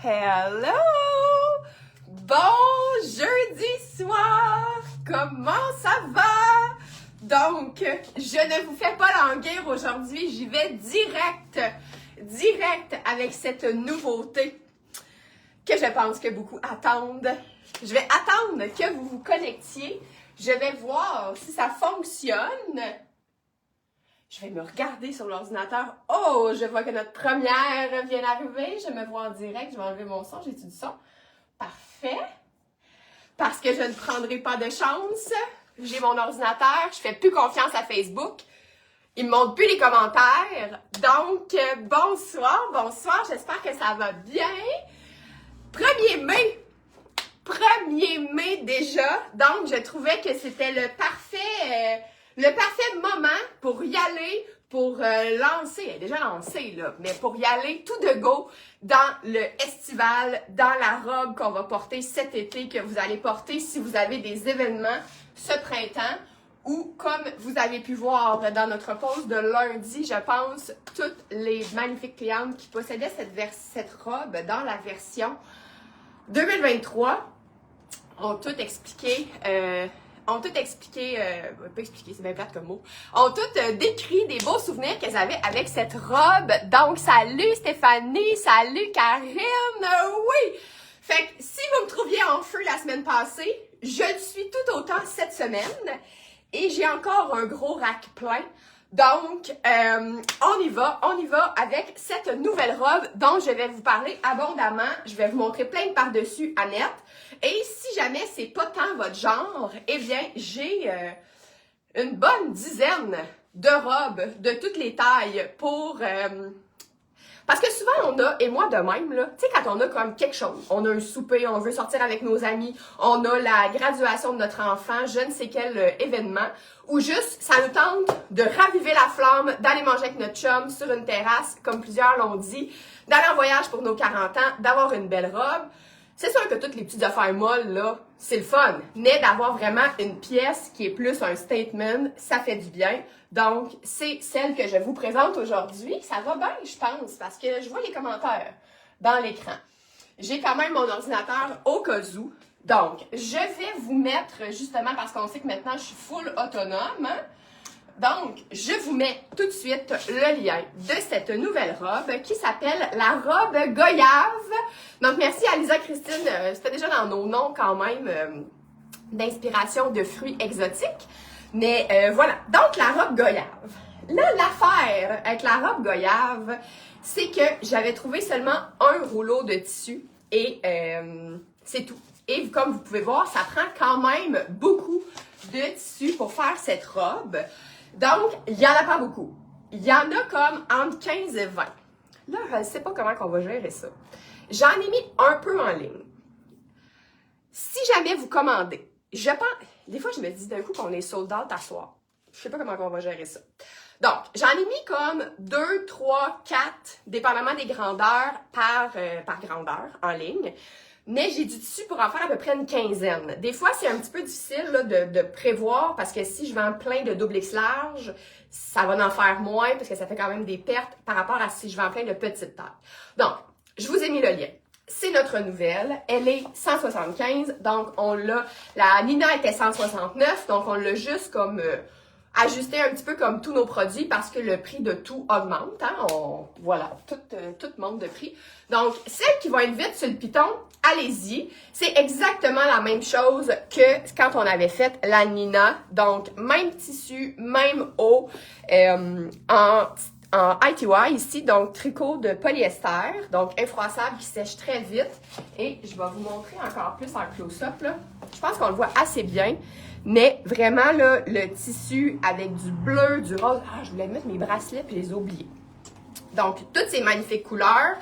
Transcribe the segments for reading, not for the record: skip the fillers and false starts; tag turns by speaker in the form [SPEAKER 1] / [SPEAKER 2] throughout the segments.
[SPEAKER 1] Hello! Bon jeudi soir! Comment ça va? Donc, je ne vous fais pas languir aujourd'hui, j'y vais direct avec cette nouveauté que je pense que beaucoup attendent. Je vais attendre que vous vous connectiez. Je vais voir si ça fonctionne. Je vais me regarder sur l'ordinateur. Oh, je vois que notre première vient d'arriver. Je me vois en direct. Je vais enlever mon son. J'ai-tu du son? Parfait. Parce que je ne prendrai pas de chance. J'ai mon ordinateur. Je fais plus confiance à Facebook. Il me montre plus les commentaires. Donc, bonsoir. J'espère que ça va bien. 1er mai. 1er mai déjà. Donc, je trouvais que c'était le parfait moment pour y aller, pour lancer, elle est déjà lancée là, mais pour y aller tout de go dans le estival, dans la robe qu'on va porter cet été, que vous allez porter si vous avez des événements ce printemps, ou comme vous avez pu voir dans notre pause de lundi, je pense, toutes les magnifiques clientes qui possédaient cette robe dans la version 2023 ont tout expliqué, c'est bien plate comme mot, ont toutes décrit des beaux souvenirs qu'elles avaient avec cette robe. Donc, salut Stéphanie, salut Karine, oui! Fait que si vous me trouviez en feu la semaine passée, je le suis tout autant cette semaine et j'ai encore un gros rack plein. Donc, on y va avec cette nouvelle robe dont je vais vous parler abondamment. Je vais vous montrer plein de par-dessus à net. Et si jamais c'est pas tant votre genre, eh bien, j'ai une bonne dizaine de robes de toutes les tailles pour... Parce que souvent, on a, et moi de même, là, tu sais, quand on a comme quelque chose, on a un souper, on veut sortir avec nos amis, on a la graduation de notre enfant, je ne sais quel événement, ou juste, ça nous tente de raviver la flamme, d'aller manger avec notre chum sur une terrasse, comme plusieurs l'ont dit, d'aller en voyage pour nos 40 ans, d'avoir une belle robe. C'est sûr que toutes les petites affaires molles, là, c'est le fun, mais d'avoir vraiment une pièce qui est plus un statement, ça fait du bien. Donc, c'est celle que je vous présente aujourd'hui. Ça va bien, je pense, parce que je vois les commentaires dans l'écran. J'ai quand même mon ordinateur au cas où. Donc, je vais vous mettre, justement, parce qu'on sait que maintenant, je suis full autonome. Donc, je vous mets tout de suite le lien de cette nouvelle robe qui s'appelle la robe Goyave. Donc, merci à Lisa Christine. C'était déjà dans nos noms quand même d'inspiration de fruits exotiques. Mais voilà, donc la robe Goyave. Là, l'affaire avec la robe Goyave, c'est que j'avais trouvé seulement un rouleau de tissu et c'est tout. Et comme vous pouvez voir, ça prend quand même beaucoup de tissu pour faire cette robe. Donc, il n'y en a pas beaucoup. Il y en a comme entre 15 et 20. Là, je ne sais pas comment on va gérer ça. J'en ai mis un peu en ligne. Si jamais vous commandez, je pense... Des fois, je me dis d'un coup qu'on est sold out à soir. Je sais pas comment on va gérer ça. Donc, j'en ai mis comme 2, 3, 4, dépendamment des grandeurs, par grandeur en ligne. Mais j'ai du tissu pour en faire à peu près une quinzaine. Des fois, c'est un petit peu difficile là, de prévoir parce que si je vends plein de double X large, ça va en faire moins parce que ça fait quand même des pertes par rapport à si je vends plein de petites tailles. Donc, je vous ai mis le lien. C'est notre nouvelle, elle est 175, donc on l'a, la Nina était 169, donc on l'a juste comme ajusté un petit peu comme tous nos produits parce que le prix de tout augmente, hein, voilà, tout monte de prix. Donc, celles qui vont être vite sur le piton, allez-y, c'est exactement la même chose que quand on avait fait la Nina, donc même tissu, même haut, en ITY ici, donc tricot de polyester, donc infroissable qui sèche très vite. Et je vais vous montrer encore plus en close-up, là. Je pense qu'on le voit assez bien, mais vraiment, là, le tissu avec du bleu, du rose. Ah, je voulais mettre mes bracelets puis les ai oubliés. Donc, toutes ces magnifiques couleurs.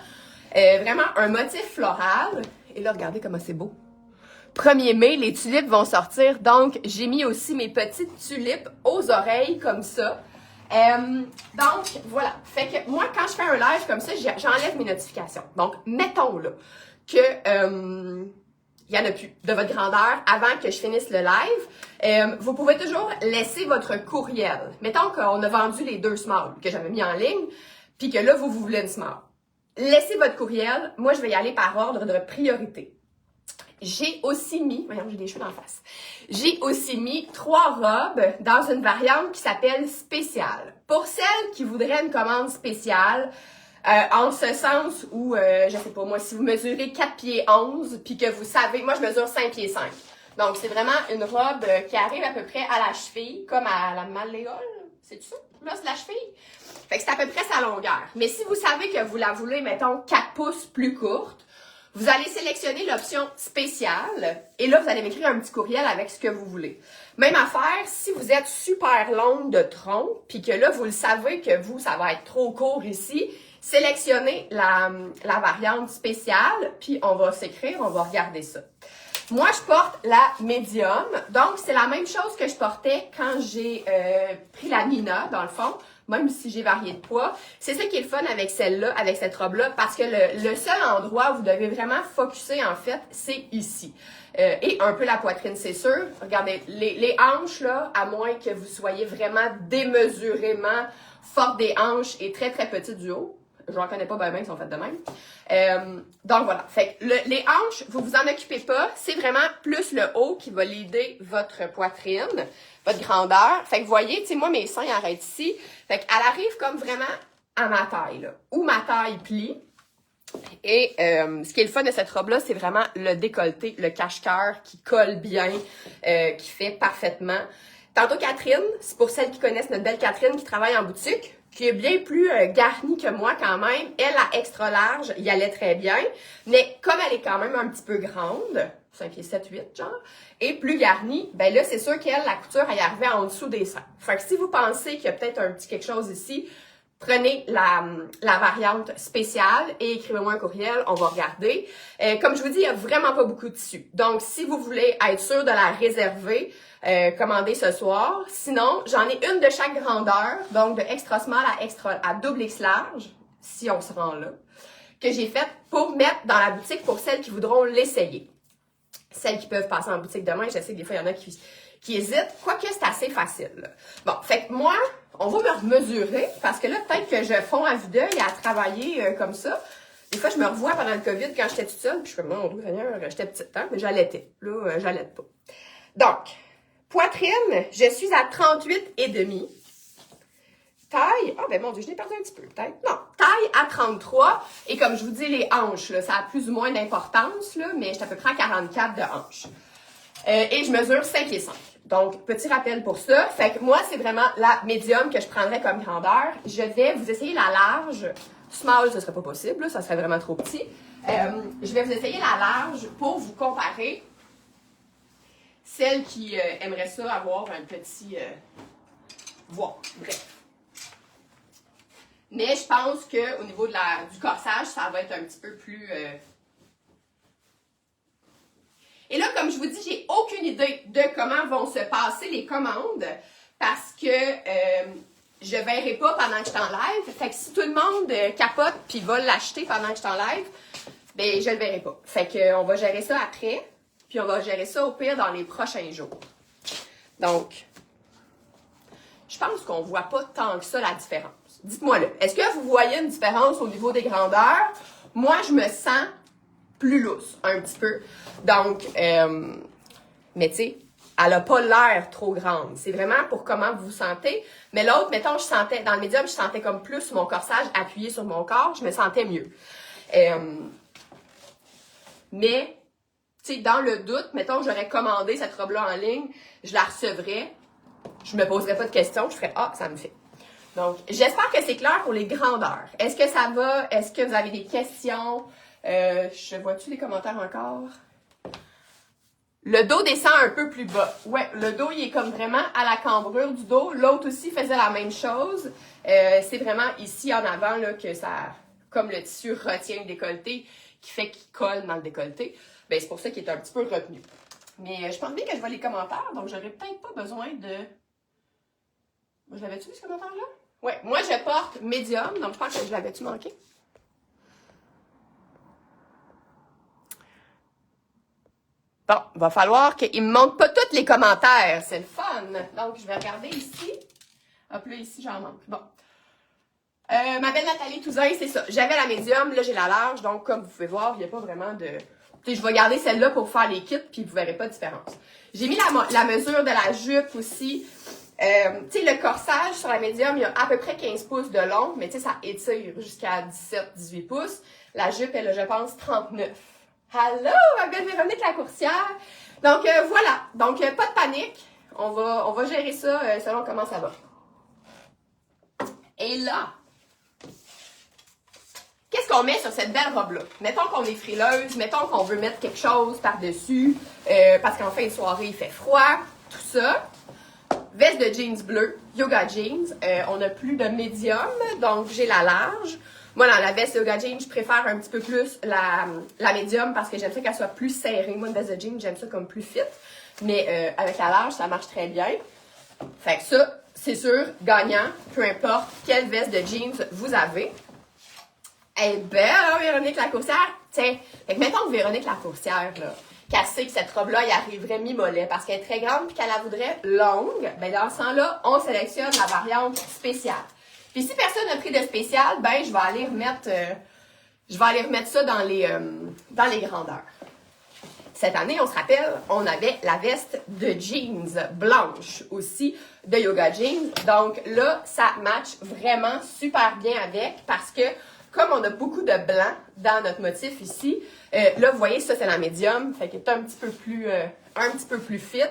[SPEAKER 1] Vraiment un motif floral. Et là, regardez comment c'est beau. 1er mai, les tulipes vont sortir. Donc, j'ai mis aussi mes petites tulipes aux oreilles comme ça. Donc, voilà. Fait que moi, quand je fais un live comme ça, j'enlève mes notifications. Donc, mettons là que il n'y en a plus de votre grandeur avant que je finisse le live. Vous pouvez toujours laisser votre courriel. Mettons qu'on a vendu les 2 small que j'avais mis en ligne, puis que là, vous voulez une small. laissez votre courriel. Moi, je vais y aller par ordre de priorité. J'ai aussi mis, voyons, j'ai des cheveux en face. J'ai aussi mis 3 robes dans une variante qui s'appelle spéciale. Pour celles qui voudraient une commande spéciale, en ce sens où, je sais pas moi, si vous mesurez 4 pieds 11, puis que vous savez, moi je mesure 5 pieds 5. Donc c'est vraiment une robe qui arrive à peu près à la cheville, comme à la malléole, c'est ça? Là c'est la cheville. Fait que c'est à peu près sa longueur. Mais si vous savez que vous la voulez, mettons, 4 pouces plus courte, vous allez sélectionner l'option spéciale et là, vous allez m'écrire un petit courriel avec ce que vous voulez. Même affaire, si vous êtes super longue de tronc, puis que là, vous le savez que vous, ça va être trop court ici, sélectionnez la variante spéciale, puis on va s'écrire, on va regarder ça. Moi, je porte la médium, donc c'est la même chose que je portais quand j'ai pris la Nina, dans le fond, même si j'ai varié de poids. C'est ça qui est le fun avec celle-là, avec cette robe-là, parce que le seul endroit où vous devez vraiment focusser, en fait, c'est ici. Et un peu la poitrine, c'est sûr. Regardez, les hanches, là, à moins que vous soyez vraiment démesurément forte des hanches et très, très petite du haut. Je n'en connais pas bien qui sont faites de même. Donc voilà. Fait que les hanches, vous vous en occupez pas. C'est vraiment plus le haut qui va l'aider votre poitrine, votre grandeur. Fait que vous voyez, tu sais, moi, mes seins ils arrêtent ici. Fait qu'elle arrive comme vraiment à ma taille, là. Où ma taille plie. Et ce qui est le fun de cette robe-là, c'est vraiment le décolleté, le cache-cœur qui colle bien, qui fait parfaitement. Tantôt Catherine, c'est pour celles qui connaissent notre belle Catherine qui travaille en boutique, qui est bien plus garnie que moi quand même. Elle, à extra large, y allait très bien. Mais comme elle est quand même un petit peu grande, 5 pieds 7, 8 genre, et plus garnie, ben là, c'est sûr qu'elle, la couture, elle y arrivait en dessous des seins. Fait que si vous pensez qu'il y a peut-être un petit quelque chose ici, prenez la variante spéciale et écrivez-moi un courriel, on va regarder. Comme je vous dis, il n'y a vraiment pas beaucoup de tissu. Donc, si vous voulez être sûr de la réserver, commandez ce soir. Sinon, j'en ai une de chaque grandeur, donc de extra small à double X large, si on se rend là, que j'ai faite pour mettre dans la boutique pour celles qui voudront l'essayer. Celles qui peuvent passer en boutique demain, je sais que des fois, il y en a qui hésitent, quoique c'est assez facile. Là. Bon, fait que moi, on va me mesurer, parce que là, peut-être que je fonds à vue d'œil à travailler comme ça. Des fois, je me revois pendant le COVID quand j'étais toute seule, puis je suis comme, mon Dieu Seigneur, j'étais petite, hein, mais j'allaitais. Là, j'allaite pas. Donc, poitrine, je suis à 38,5. Taille, ben mon Dieu, je l'ai perdu un petit peu, peut-être. Non, taille à 33. Et comme je vous dis, les hanches, là, ça a plus ou moins d'importance, là, mais j'étais à peu près à 44 de hanches. Et je mesure 5 pieds 5. Donc, petit rappel pour ça. Fait que moi, c'est vraiment la médium que je prendrais comme grandeur. Je vais vous essayer la large. Small, ce serait pas possible, là, ça serait vraiment trop petit. Je vais vous essayer la large pour vous comparer. Celles qui aimeraient ça avoir un petit... voir, bref. Mais je pense qu'au niveau de du corsage, ça va être un petit peu plus... Et là, comme je vous dis, j'ai aucune idée de comment vont se passer les commandes parce que je ne verrai pas pendant que je suis en live. Fait que si tout le monde capote puis va l'acheter pendant que je suis en live, ben je le verrai pas. Fait que on va gérer ça après, puis on va gérer ça au pire dans les prochains jours. Donc, je pense qu'on ne voit pas tant que ça la différence. Dites-moi là, est-ce que vous voyez une différence au niveau des grandeurs? Moi, je me sens plus lousse, un petit peu. Donc, mais tu sais, elle a pas l'air trop grande. C'est vraiment pour comment vous vous sentez. Mais l'autre, mettons, je sentais, dans le médium, je sentais comme plus mon corsage appuyé sur mon corps. Je me sentais mieux. Mais, tu sais, dans le doute, mettons, j'aurais commandé cette robe-là en ligne, je la recevrais, je me poserais pas de questions, je ferais « Ah, ça me fait ». Donc, j'espère que c'est clair pour les grandeurs. Est-ce que ça va? Est-ce que vous avez des questions? Je vois-tu les commentaires encore? Le dos descend un peu plus bas. Ouais, le dos, il est comme vraiment à la cambrure du dos. L'autre aussi faisait la même chose. C'est vraiment ici en avant là, que ça, comme le tissu retient le décolleté, qui fait qu'il colle dans le décolleté. Ben, c'est pour ça qu'il est un petit peu retenu. Mais je pense bien que je vois les commentaires, donc j'aurais peut-être pas besoin de... Je l'avais-tu vu ce commentaire-là? Ouais, moi je porte médium, donc je pense que je l'avais-tu manqué? Bon, il va falloir qu'il me montre pas tous les commentaires. C'est le fun. Donc, je vais regarder ici. Hop là, ici, j'en manque. Bon. Ma belle Nathalie Touzin, c'est ça. J'avais la médium, là j'ai la large, donc comme vous pouvez voir, il n'y a pas vraiment de... Tu sais, je vais garder celle-là pour faire les kits, puis vous verrez pas de différence. J'ai mis la mesure de la jupe aussi. Tu sais, le corsage sur la médium, il y a à peu près 15 pouces de long, mais tu sais, ça étire jusqu'à 17-18 pouces. La jupe, elle a, je pense, 39. Allô, ma belle Véronique Lacourcière! Donc, voilà. Donc, pas de panique. On va gérer ça selon comment ça va. Et là, qu'est-ce qu'on met sur cette belle robe-là? Mettons qu'on est frileuse, mettons qu'on veut mettre quelque chose par-dessus, parce qu'en fin de soirée, il fait froid, tout ça. Veste de jeans bleu, yoga jeans. On n'a plus de médium, donc j'ai la large. Moi, dans la veste yoga jeans, je préfère un petit peu plus la médium parce que j'aime ça qu'elle soit plus serrée. Moi, une veste de jeans, j'aime ça comme plus fit. Mais avec la large, ça marche très bien. Fait que ça, c'est sûr, gagnant, peu importe quelle veste de jeans vous avez. Elle est belle, hein, Véronique Lacourcière? Tiens, fait que mettons que Véronique Lacourcière, là, qu'elle sait que cette robe-là, elle arriverait mi-mollet parce qu'elle est très grande et qu'elle la voudrait longue, ben dans ce temps-là, on sélectionne la variante spéciale. Puis si personne n'a pris de spécial, ben je vais aller remettre ça dans les grandeurs. Cette année, on se rappelle, on avait la veste de jeans blanche aussi, de yoga jeans. Donc là, ça match vraiment super bien avec parce que comme on a beaucoup de blanc dans notre motif ici, là, vous voyez, ça, c'est la médium. Fait qu'elle est un petit peu plus fit.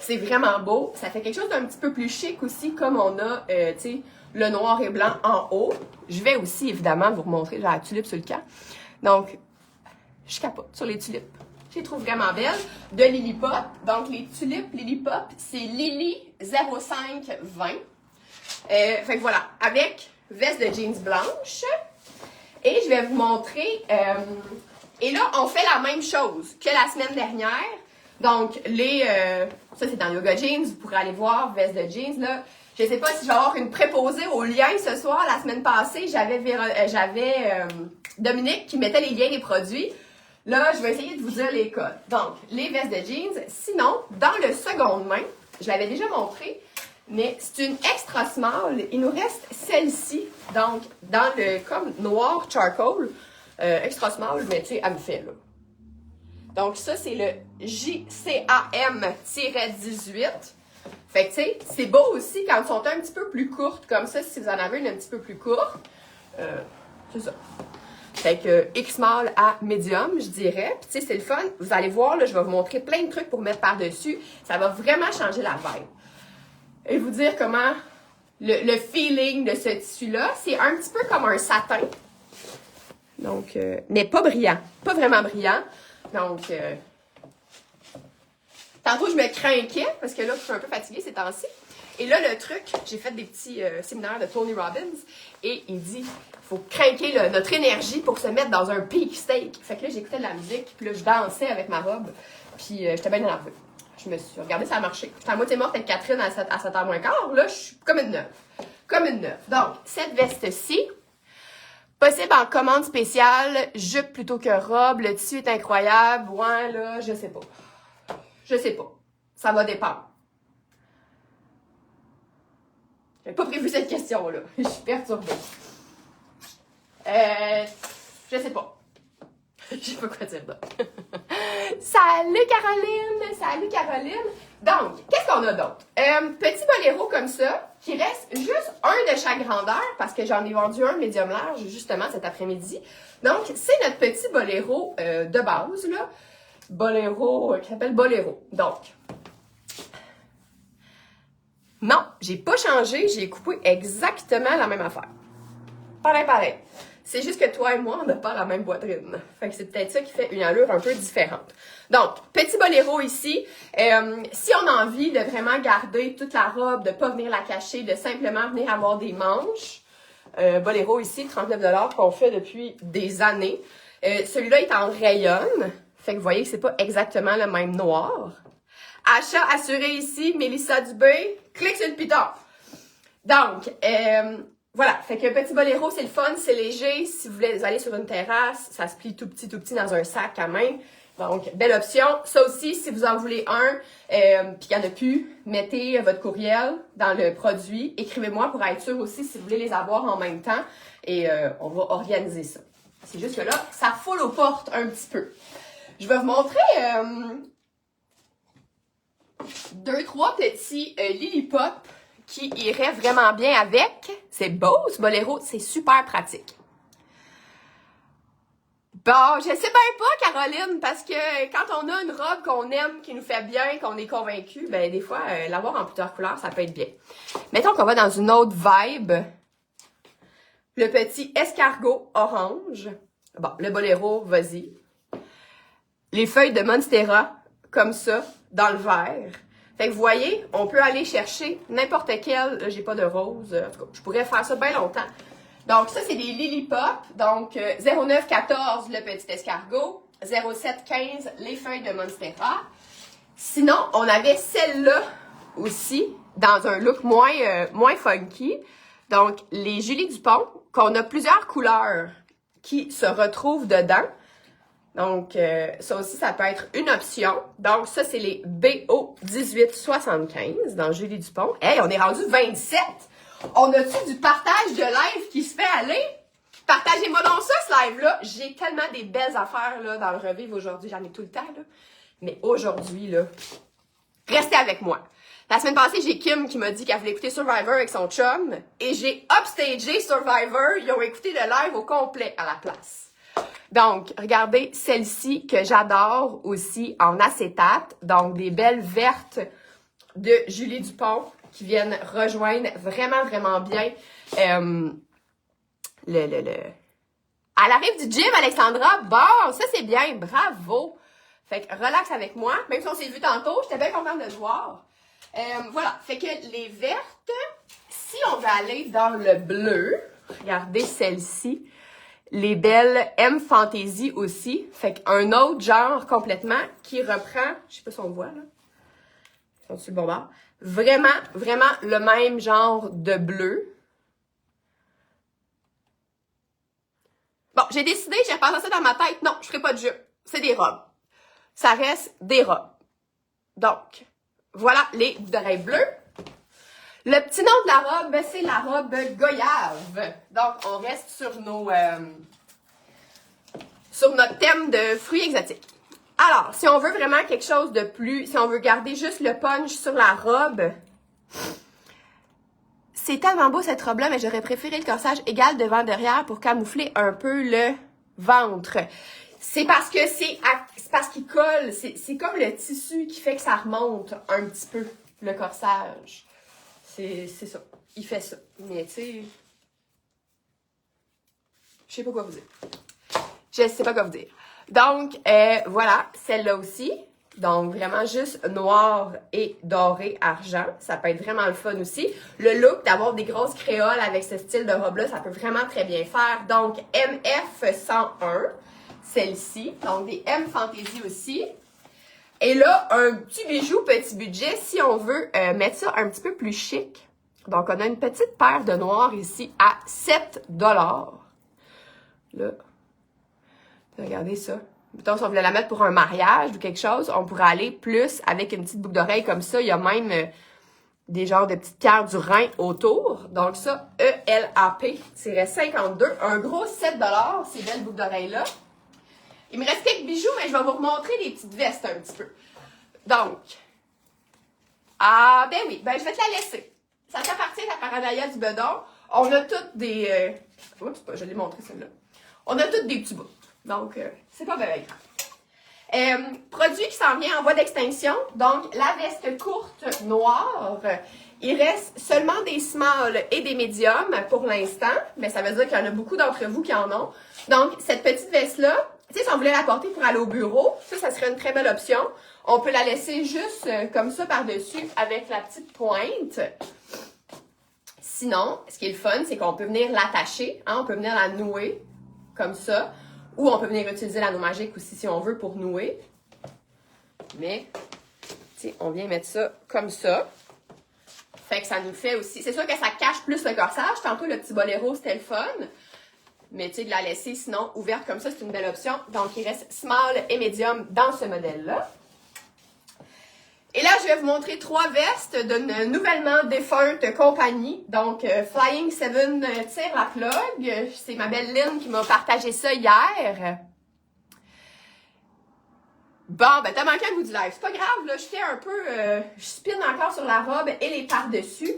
[SPEAKER 1] C'est vraiment beau. Ça fait quelque chose d'un petit peu plus chic aussi, comme on a, tu sais, le noir et blanc en haut. Je vais aussi, évidemment, vous remontrer la tulipe sur le camp. Donc, je capote sur les tulipes. Je les trouve vraiment belles. De Lily Pop. Donc, les tulipes Lily Pop, c'est Lily 0520. Fait que voilà, avec veste de jeans blanche. Et je vais vous montrer, et là, on fait la même chose que la semaine dernière. Donc, ça c'est dans Yoga Jeans, vous pourrez aller voir, veste de jeans, là. Je ne sais pas si je vais avoir une préposée au lien ce soir. La semaine passée, j'avais Dominique qui mettait les liens des produits. Là, je vais essayer de vous dire les codes. Donc, les vestes de jeans. Sinon, dans le seconde main, je l'avais déjà montré, mais c'est une extra small. Il nous reste celle-ci. Donc, dans le comme noir charcoal, extra small, mais tu sais, elle me fait là. Donc, ça, c'est le JCAM-18. Fait que, tu sais, c'est beau aussi quand elles sont un petit peu plus courtes. Comme ça, si vous en avez une un petit peu plus courte. C'est ça. Fait que X-small à medium, je dirais. Puis, tu sais, c'est le fun. Vous allez voir, là, je vais vous montrer plein de trucs pour mettre par-dessus. Ça va vraiment changer la vibe. Et vous dire comment le feeling de ce tissu-là, c'est un petit peu comme un satin. Donc, mais pas brillant. Pas vraiment brillant. Donc, tantôt, je me craquais parce que là, je suis un peu fatiguée ces temps-ci. Et là, le truc, j'ai fait des petits séminaires de Tony Robbins et il dit, il faut craquer notre énergie pour se mettre dans un peak state. Fait que là, j'écoutais de la musique, puis là, je dansais avec ma robe, puis j'étais bien énervée. Je me suis regardée, ça a marché. J'étais à moitié morte avec Catherine à 7h moins quart. Là, je suis comme une neuve. Comme une neuve. Donc, cette veste-ci, possible en commande spéciale, jupe plutôt que robe. Le tissu est incroyable. Ouais, là, je sais pas. Je sais pas. Ça va dépendre. J'avais pas prévu cette question-là. Je suis perturbée. Je sais pas. Je sais pas quoi dire d'autre. Salut Caroline! Salut Caroline! Donc, qu'est-ce qu'on a d'autre? Petit boléro comme ça, qui reste juste un de chaque grandeur, parce que j'en ai vendu un médium large, justement, cet après-midi. Donc, c'est notre petit boléro de base, là. Boléro, qui s'appelle boléro. Donc, non, j'ai pas changé, j'ai coupé exactement la même affaire. Pareil. C'est juste que toi et moi, on n'a pas la même poitrine. Fait que c'est peut-être ça qui fait une allure un peu différente. Donc, petit boléro ici. Si on a envie de vraiment garder toute la robe, de ne pas venir la cacher, de simplement venir avoir des manches, boléro ici, 39$ qu'on fait depuis des années. Celui-là est en rayonne. Fait que vous voyez que c'est pas exactement le même noir. Achat assuré ici, Mélissa Dubé. Clique sur le piton. Donc, voilà, fait que petit boléro, c'est le fun, c'est léger. Si vous voulez aller sur une terrasse, ça se plie tout petit dans un sac à main. Donc, belle option. Ça aussi, si vous en voulez un, puis qu'il n'y en a plus, mettez votre courriel dans le produit. Écrivez-moi pour être sûr aussi si vous voulez les avoir en même temps. Et on va organiser ça. C'est juste que là, ça foule aux portes un petit peu. Je vais vous montrer 2-3 petits Lily Pop qui iraient vraiment bien avec. C'est beau, ce boléro. C'est super pratique. Bon, je sais bien pas, Caroline, parce que quand on a une robe qu'on aime, qui nous fait bien, qu'on est convaincu, ben des fois, l'avoir en plusieurs couleurs, ça peut être bien. Mettons qu'on va dans une autre vibe. Le petit escargot orange. Bon, le boléro, vas-y. Les feuilles de Monstera, comme ça, dans le vert. Fait que vous voyez, on peut aller chercher n'importe quel, là, j'ai pas de rose, en tout cas, je pourrais faire ça bien longtemps. Donc, ça, c'est des Lily Pop. Donc, 0914, le petit escargot. 0715, les feuilles de Monstera. Sinon, on avait celle-là aussi, dans un look moins funky. Donc, les Julie Dupont, qu'on a plusieurs couleurs qui se retrouvent dedans. Donc, ça aussi, ça peut être une option. Donc, ça, c'est les BO 1875 dans Julie Dupont. Hey, on est rendu 27! On a-tu du partage de live qui se fait aller? Partagez-moi donc ça, ce live-là. J'ai tellement des belles affaires là, dans le revivre aujourd'hui. J'en ai tout le temps, là. Mais aujourd'hui, là, restez avec moi. La semaine passée, j'ai Kim qui m'a dit qu'elle voulait écouter Survivor avec son chum. Et j'ai upstagé Survivor. Ils ont écouté le live au complet à la place. Donc, regardez celle-ci que j'adore aussi en acétate. Donc, des belles vertes de Julie Dupont qui viennent rejoindre vraiment, vraiment bien Elle arrive du gym, Alexandra. Bon, ça c'est bien, bravo. Fait que relax avec moi. Même si on s'est vu tantôt, j'étais bien contente de te voir. Voilà, fait que les vertes, si on veut aller dans le bleu, regardez celle-ci. Les belles M Fantasy aussi. Fait qu'un autre genre complètement qui reprend, je sais pas si on voit là. Ils sont sur le bon bord. Vraiment, vraiment le même genre de bleu. Bon, j'ai décidé, j'ai repensé ça dans ma tête. Non, je ferai pas de jupe. C'est des robes. Ça reste des robes. Donc, voilà les boucles d'oreilles bleues. Le petit nom de la robe, ben, c'est la robe goyave. Donc, on reste sur notre thème de fruits exotiques. Alors, si on veut vraiment quelque chose de plus, si on veut garder juste le punch sur la robe, c'est tellement beau cette robe-là, mais j'aurais préféré le corsage égal devant-derrière pour camoufler un peu le ventre. C'est parce que c'est parce qu'il colle, c'est comme le tissu qui fait que ça remonte un petit peu, le corsage. C'est ça, il fait ça. Mais tu sais, je sais pas quoi vous dire. Je sais pas quoi vous dire. Donc, voilà, celle-là aussi. Donc, vraiment juste noir et doré argent. Ça peut être vraiment le fun aussi. Le look d'avoir des grosses créoles avec ce style de robe-là, ça peut vraiment très bien faire. Donc, MF101, celle-ci. Donc, des M Fantasy aussi. Et là, un petit bijou, petit budget, si on veut mettre ça un petit peu plus chic. Donc, on a une petite paire de noir ici à 7 $. Là, regardez ça. Mettons, si on voulait la mettre pour un mariage ou quelque chose, on pourrait aller plus avec une petite boucle d'oreille comme ça. Il y a même des genres de petites pierres du Rhin autour. Donc ça, ELAP-52. Un gros 7 $, ces belles boucles d'oreilles-là. Il me reste quelques bijoux, mais je vais vous remontrer les petites vestes un petit peu. Donc, ben oui, ben je vais te la laisser. Ça t'appartient à la paranoïa du bedon. On a toutes des... Oups, je l'ai montré celle-là. On a toutes des petits bouts. Donc, c'est pas bien grave. Produit qui s'en vient en voie d'extinction. Donc, la veste courte noire. Il reste seulement des smalls et des médiums pour l'instant. Mais ça veut dire qu'il y en a beaucoup d'entre vous qui en ont. Donc, cette petite veste-là, tu sais, si on voulait la porter pour aller au bureau, ça serait une très belle option. On peut la laisser juste comme ça par-dessus avec la petite pointe. Sinon, ce qui est le fun, c'est qu'on peut venir l'attacher. Hein, on peut venir la nouer comme ça. Ou on peut venir utiliser l'anneau magique aussi si on veut pour nouer. Mais, tu sais, on vient mettre ça comme ça. Fait que ça nous fait aussi... C'est sûr que ça cache plus le corsage. Tantôt, le petit boléro, c'était le fun. Mais tu sais, de la laisser sinon ouverte comme ça, c'est une belle option. Donc, il reste small et medium dans ce modèle-là. Et là, je vais vous montrer 3 vestes d'une nouvellement défunte compagnie. Donc, Flying 7 tire la plug. C'est ma belle Lynn qui m'a partagé ça hier. Bon, ben t'as manqué un bout du live. C'est pas grave, là, je fais un peu... je spinne encore sur la robe et les par-dessus.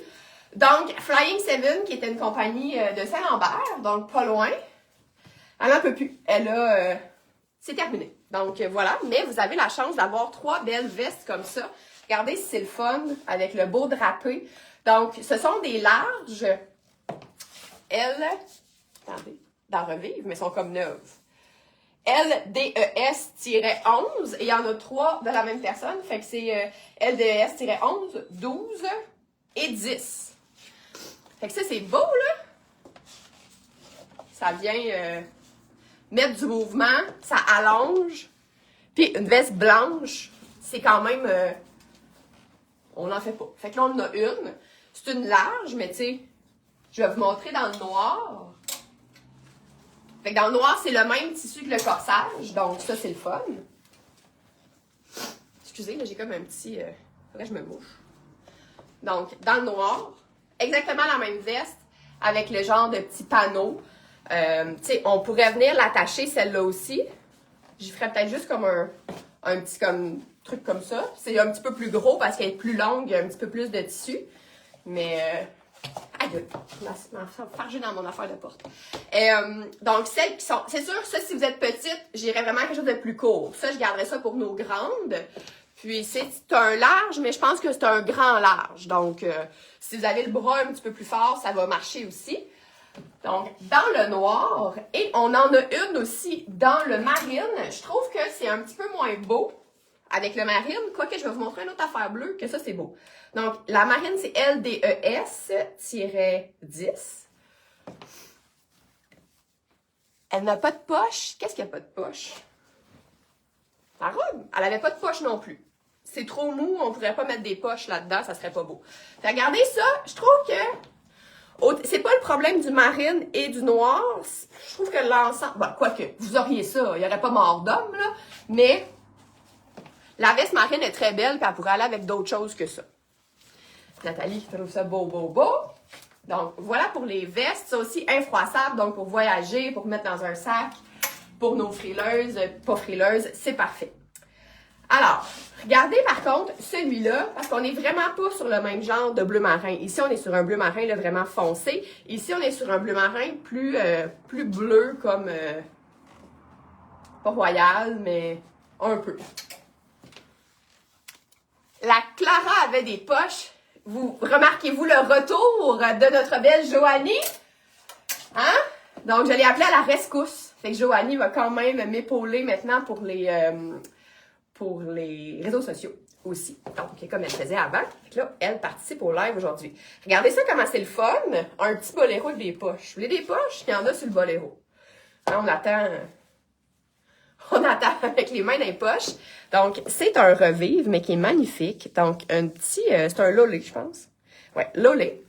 [SPEAKER 1] Donc, Flying 7, qui était une compagnie de Saint-Lambert, donc pas loin. Elle n'en peut plus. Elle a... c'est terminé. Donc, voilà. Mais vous avez la chance d'avoir 3 belles vestes comme ça. Regardez si c'est le fun, avec le beau drapé. Donc, ce sont des larges. Elles... Attendez, d'en revivre, mais sont comme neuves. LDES-11, et il y en a 3 de la même personne, fait que c'est LDES-11, 12 et 10. Fait que ça, c'est beau, là! Ça vient mettre du mouvement, ça allonge. Puis une veste blanche, c'est quand même... on n'en fait pas. Fait que là, on en a une. C'est une large, mais tu sais, je vais vous montrer dans le noir. Fait que dans le noir, c'est le même tissu que le corsage. Donc, ça, c'est le fun. Excusez, là, j'ai comme un petit... faudrait que je me mouche. Donc, dans le noir, exactement la même veste avec le genre de petit panneau. Tu sais, on pourrait venir l'attacher, celle-là aussi. J'y ferais peut-être juste comme un petit truc comme ça. C'est un petit peu plus gros parce qu'elle est plus longue, il y a un petit peu plus de tissu. Mais... aïe, m'a fargé dans mon affaire de porte. Donc, celles qui sont... C'est sûr, ça, si vous êtes petite, j'irais vraiment quelque chose de plus court. Ça, je garderais ça pour nos grandes. Puis, c'est un large, mais je pense que c'est un grand large. Donc, si vous avez le bras un petit peu plus fort, ça va marcher aussi. Donc, dans le noir, et on en a une aussi dans le marine. Je trouve que c'est un petit peu moins beau avec le marine. Quoique, je vais vous montrer une autre affaire bleue, que ça, c'est beau. Donc, la marine, c'est LDES-10. Elle n'a pas de poche. Qu'est-ce qu'il n'y a pas de poche? La robe, elle n'avait pas de poche non plus. C'est trop mou, on ne pourrait pas mettre des poches là-dedans, ça serait pas beau. Fait, regardez ça, je trouve que c'est pas le problème du marine et du noir. Je trouve que l'ensemble... Bon, quoique, vous auriez ça, il n'y aurait pas mort d'homme, là. Mais la veste marine est très belle, puis elle pourrait aller avec d'autres choses que ça. Nathalie trouve ça beau, beau, beau. Donc, voilà pour les vestes. C'est aussi infroissable, donc pour voyager, pour mettre dans un sac, pour nos frileuses, pas frileuses, c'est parfait. Alors, regardez par contre celui-là, parce qu'on n'est vraiment pas sur le même genre de bleu marin. Ici, on est sur un bleu marin là, vraiment foncé. Ici, on est sur un bleu marin plus bleu comme... pas royal, mais un peu. La Clara avait des poches. Vous remarquez-vous le retour de notre belle Joanie? Hein? Donc, je l'ai appelée à la rescousse. Fait que Joanie va quand même m'épauler maintenant pour les réseaux sociaux aussi. Donc, comme elle faisait avant. Fait que là, elle participe au live aujourd'hui. Regardez ça, comment c'est le fun. Un petit boléro avec des poches. Vous voulez des poches? Il y en a sur le boléro. Hein, on attend avec les mains dans les poches. Donc, c'est un revive, mais qui est magnifique. Donc, un petit... c'est un lolé, je pense. Ouais, lolé.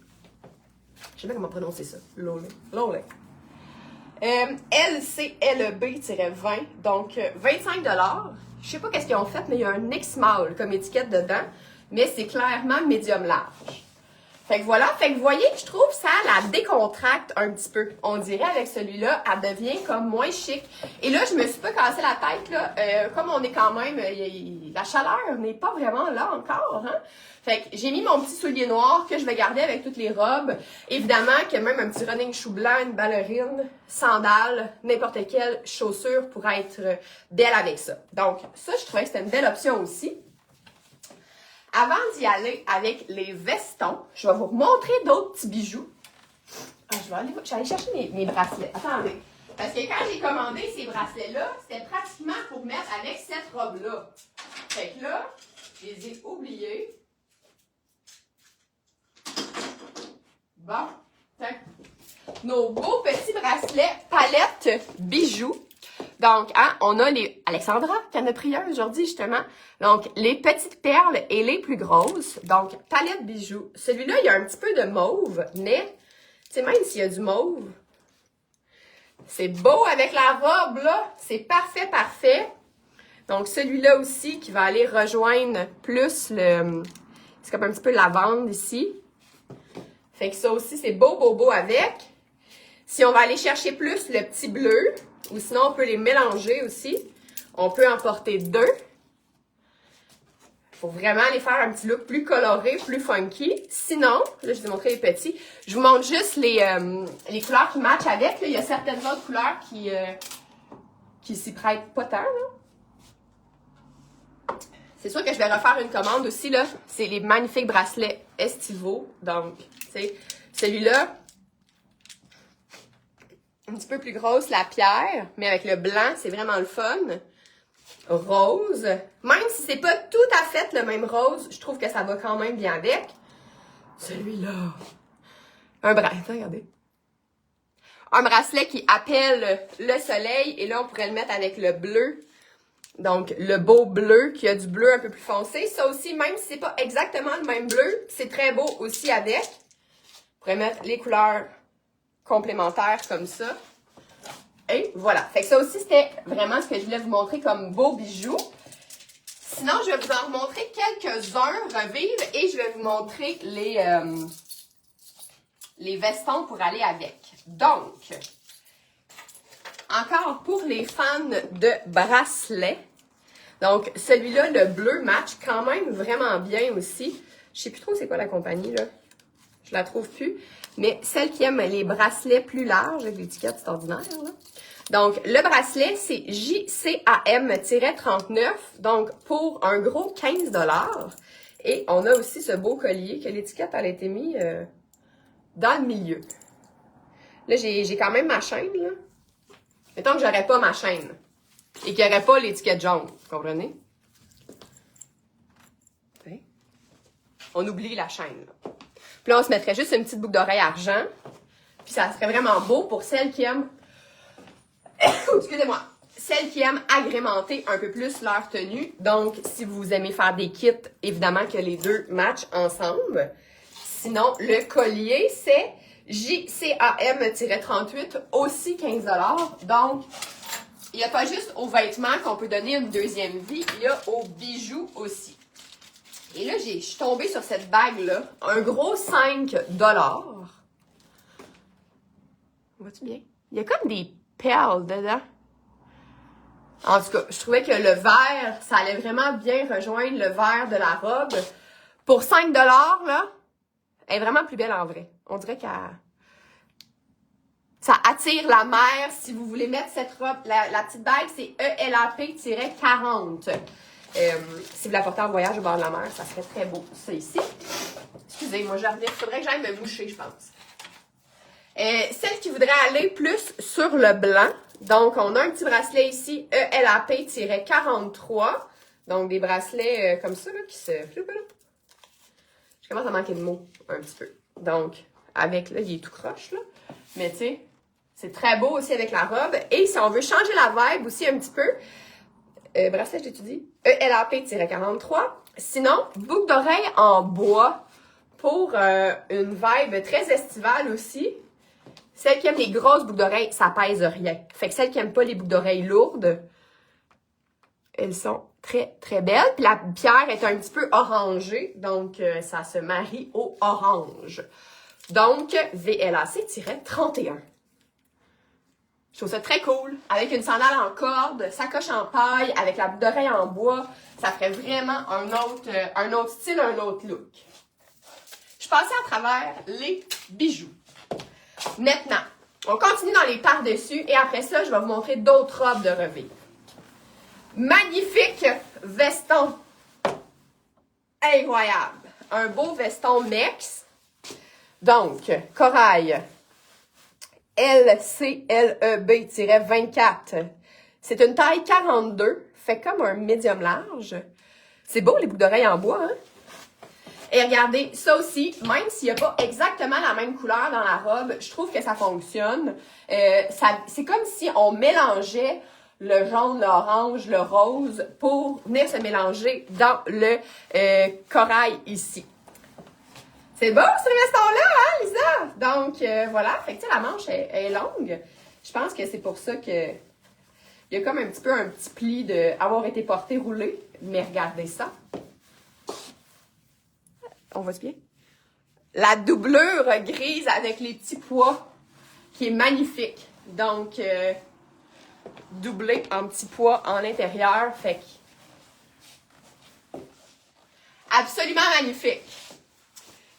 [SPEAKER 1] Je sais pas comment prononcer ça. Lolé. Lolé. LCLB-20. Donc, 25 $. Je sais pas qu'est-ce qu'ils ont fait, mais il y a un X-Mall comme étiquette dedans. Mais c'est clairement médium large. Fait que voilà, fait que vous voyez, je trouve ça la décontracte un petit peu. On dirait avec celui-là, elle devient comme moins chic. Et là, je me suis pas cassé la tête, là. Comme on est quand même, la chaleur n'est pas vraiment là encore, hein. Fait que j'ai mis mon petit soulier noir que je vais garder avec toutes les robes. Évidemment qu'il y a même un petit running shoe blanc, une ballerine, sandales, n'importe quelle chaussure pour être belle avec ça. Donc, ça, je trouvais que c'était une belle option aussi. Avant d'y aller avec les vestons, je vais vous montrer d'autres petits bijoux. Ah, je vais aller chercher mes bracelets. Attendez. Parce que quand j'ai commandé ces bracelets-là, c'était pratiquement pour mettre avec cette robe-là. Fait que là, je les ai oubliés. Bon. Nos beaux petits bracelets palettes bijoux. Donc, hein, on a les... Alexandra, qui en a pris un aujourd'hui, justement. Donc, les petites perles et les plus grosses. Donc, palette bijoux. Celui-là, il y a un petit peu de mauve, mais, tu sais, même s'il y a du mauve, C'est beau avec la robe, là. C'est parfait, parfait. Donc, celui-là aussi qui va aller rejoindre plus le... C'est comme un petit peu lavande ici. Fait que ça aussi, c'est beau, beau, beau avec. Si on va aller chercher plus le petit bleu, ou sinon on peut les mélanger aussi. On peut en porter deux. Faut vraiment aller faire un petit look plus coloré, plus funky. Sinon, là, je vous ai montré les petits. Je vous montre juste les couleurs qui matchent avec. Là. Il y a certaines autres couleurs qui s'y prêtent pas tant. Là. C'est sûr que je vais refaire une commande aussi. Là. C'est les magnifiques bracelets estivaux. Donc, tu sais, celui-là, un petit peu plus grosse, la pierre, mais avec le blanc, c'est vraiment le fun. Rose. Même si c'est pas tout à fait le même rose, je trouve que ça va quand même bien avec. Celui-là. Un bracelet, regardez. Un bracelet qui appelle le soleil. Et là, on pourrait le mettre avec le bleu. Donc, le beau bleu, qui a du bleu un peu plus foncé. Ça aussi, même si c'est pas exactement le même bleu, c'est très beau aussi avec. On pourrait mettre les couleurs complémentaires comme ça. Et voilà. Fait que ça aussi, c'était vraiment ce que je voulais vous montrer comme beau bijou. Sinon, je vais vous en montrer quelques-uns, revivre, et je vais vous montrer les vestons pour aller avec. Donc, encore pour les fans de bracelets. Donc, celui-là, le bleu match quand même vraiment bien aussi. Je sais plus trop c'est quoi la compagnie, là. Je la trouve plus. Mais celle qui aime les bracelets plus larges, avec l'étiquette, c'est ordinaire, là. Donc, le bracelet, c'est JCAM-39, donc pour un gros 15 $. Et on a aussi ce beau collier que l'étiquette, elle a été mise dans le milieu. Là, j'ai quand même ma chaîne, là. Mettons que j'aurais pas ma chaîne et qu'il n'y aurait pas l'étiquette jaune, vous comprenez? Okay. On oublie la chaîne, là. Puis là, on se mettrait juste une petite boucle d'oreille argent. Puis ça serait vraiment beau pour celles qui aiment... Excusez-moi. Celles qui aiment agrémenter un peu plus leur tenue. Donc, si vous aimez faire des kits, évidemment que les deux matchent ensemble. Sinon, le collier, c'est JCAM-38, aussi 15 $. Donc, il n'y a pas juste aux vêtements qu'on peut donner une deuxième vie, il y a aux bijoux aussi. Et là, je suis tombée sur cette bague-là, un gros 5 $. Vois-tu bien? Il y a comme des perles dedans. En tout cas, je trouvais que le vert, ça allait vraiment bien rejoindre le vert de la robe. Pour 5 $, là, elle est vraiment plus belle en vrai. On dirait qu'elle... Ça attire la mère. Si vous voulez mettre cette robe, la petite bague, c'est ELAP-40. Si vous la portez en voyage au bord de la mer, ça serait très beau. Ça ici. Excusez-moi, je reviens. Il faudrait que j'aille me moucher, je pense. Celle qui voudrait aller plus sur le blanc. Donc, on a un petit bracelet ici, ELAP-43. Donc, des bracelets comme ça, là, qui se... Je commence à manquer de mots, un petit peu. Donc, avec, là, il est tout croche, là. Mais, tu sais, c'est très beau aussi avec la robe. Et si on veut changer la vibe aussi un petit peu, bracelet, je t'étudie, ELAP-43. Sinon, boucle d'oreille en bois pour une vibe très estivale aussi. Celles qui aiment les grosses boucles d'oreilles, ça pèse rien. Fait que celles qui n'aiment pas les boucles d'oreilles lourdes, elles sont très, très belles. Puis la pierre est un petit peu orangée, donc ça se marie au orange. Donc, VLAC-31. Je trouve ça très cool. Avec une sandale en corde, sacoche en paille, avec la boucle d'oreille en bois, ça ferait vraiment un autre style, un autre look. Je passais à travers les bijoux. Maintenant, on continue dans les par-dessus et après ça, je vais vous montrer d'autres robes de revivre. Magnifique veston. Incroyable. Un beau veston Mex. Donc, corail. LCLEB-24. C'est une taille 42. Fait comme un médium large. C'est beau les boucles d'oreilles en bois, hein? Et regardez, ça aussi, même s'il n'y a pas exactement la même couleur dans la robe, je trouve que ça fonctionne. C'est comme si on mélangeait le jaune, l'orange, le rose pour venir se mélanger dans le corail ici. C'est beau ce veston-là, hein, Lisa? Donc, voilà. Fait que, tu sais, la manche est longue. Je pense que c'est pour ça que il y a comme un petit pli de avoir été porté roulé. Mais regardez ça. On voit bien? La doublure grise avec les petits pois qui est magnifique. Donc, doublé en petits pois en intérieur. Fait que absolument magnifique.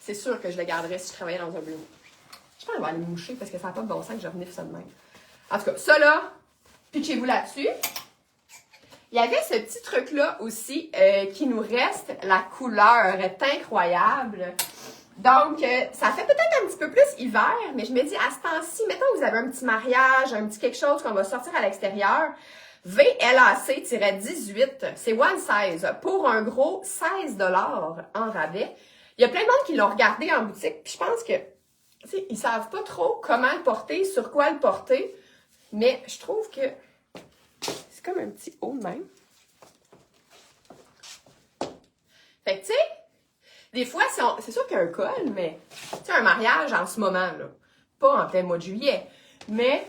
[SPEAKER 1] C'est sûr que je le garderais si je travaillais dans un bureau. Je pense qu'on va aller me moucher parce que ça n'a pas de bon sens que je renifle ça de même. En tout cas, ça là, pitchez-vous là-dessus. Il y avait ce petit truc-là aussi qui nous reste. La couleur est incroyable. Donc, ça fait peut-être un petit peu plus hiver, mais je me dis, à ce temps-ci, mettons que vous avez un petit mariage, un petit quelque chose qu'on va sortir à l'extérieur, VLAC-18, c'est one size, pour un gros 16 $ en rabais. Il y a plein de monde qui l'ont regardé en boutique, puis je pense que, tu sais, ils savent pas trop comment le porter, sur quoi le porter, mais je trouve que c'est comme un petit haut de même. Fait que, tu sais, des fois, c'est sûr qu'il y a un col, mais, tu sais, un mariage en ce moment, là, pas en plein mois de juillet, mais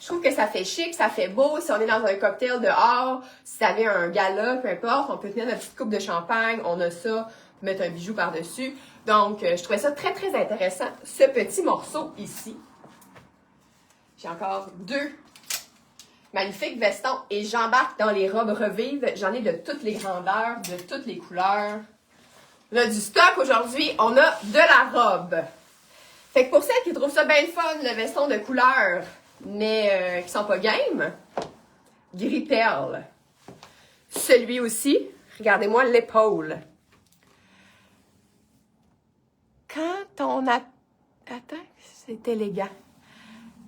[SPEAKER 1] je trouve que ça fait chic, ça fait beau. Si on est dans un cocktail dehors, si ça avait un gala, peu importe, on peut tenir notre petite coupe de champagne, on a ça, on peut mettre un bijou par-dessus. Donc, je trouvais ça très, très intéressant, ce petit morceau ici. J'ai encore deux magnifiques vestons et j'embarque dans les robes revives. J'en ai de toutes les grandeurs, de toutes les couleurs. On a du stock aujourd'hui, on a de la robe. Fait que pour celles qui trouvent ça bien fun, le veston de couleur, mais qui sont pas game, gris perle. Celui aussi, regardez-moi l'épaule. Quand on a... Attends, c'est élégant.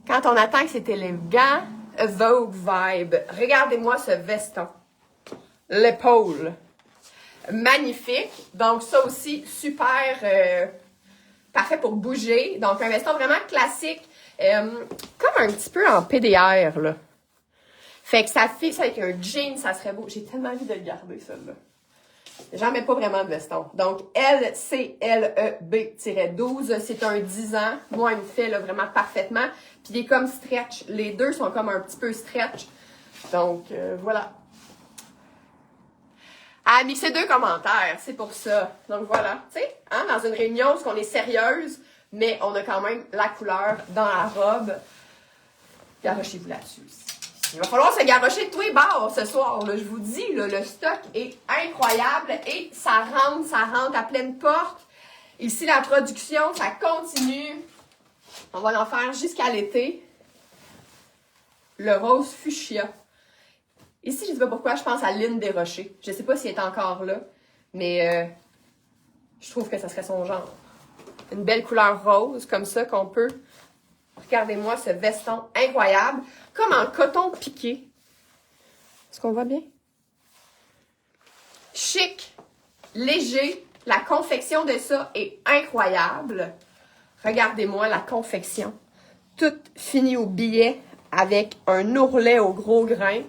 [SPEAKER 1] Quand on attend que c'est élégant, Vogue vibe. Regardez-moi ce veston. L'épaule. Magnifique. Donc ça aussi, super parfait pour bouger. Donc un veston vraiment classique. Comme un petit peu en PDR, là. Fait que ça fait ça avec un jean, ça serait beau. J'ai tellement envie de le garder, celle-là. J'en mets pas vraiment de veston. Donc, LCLEB-12, c'est un 10 ans. Moi, il me fait là, vraiment parfaitement. Puis il est comme stretch. Les deux sont comme un petit peu stretch. Donc, voilà. Ah, mixer deux commentaires, c'est pour ça. Donc, voilà. Tu sais, hein, dans une réunion, parce qu'on est sérieuse, mais on a quand même la couleur dans la robe. Garochez-vous là-dessus. Il va falloir se garrocher de tous les bords ce soir. Là, je vous dis, là, le stock est incroyable et ça rentre à pleine porte. Ici, la production, ça continue. On va en faire jusqu'à l'été. Le rose fuchsia. Ici, je ne sais pas pourquoi, je pense à Lynn Desrochers. Je ne sais pas si elle est encore là, mais je trouve que ça serait son genre. Une belle couleur rose, comme ça, qu'on peut... Regardez-moi ce veston incroyable, comme en coton piqué. Est-ce qu'on voit bien? Chic, léger. La confection de ça est incroyable. Regardez-moi la confection. Toute finie au billet avec un ourlet au gros grain.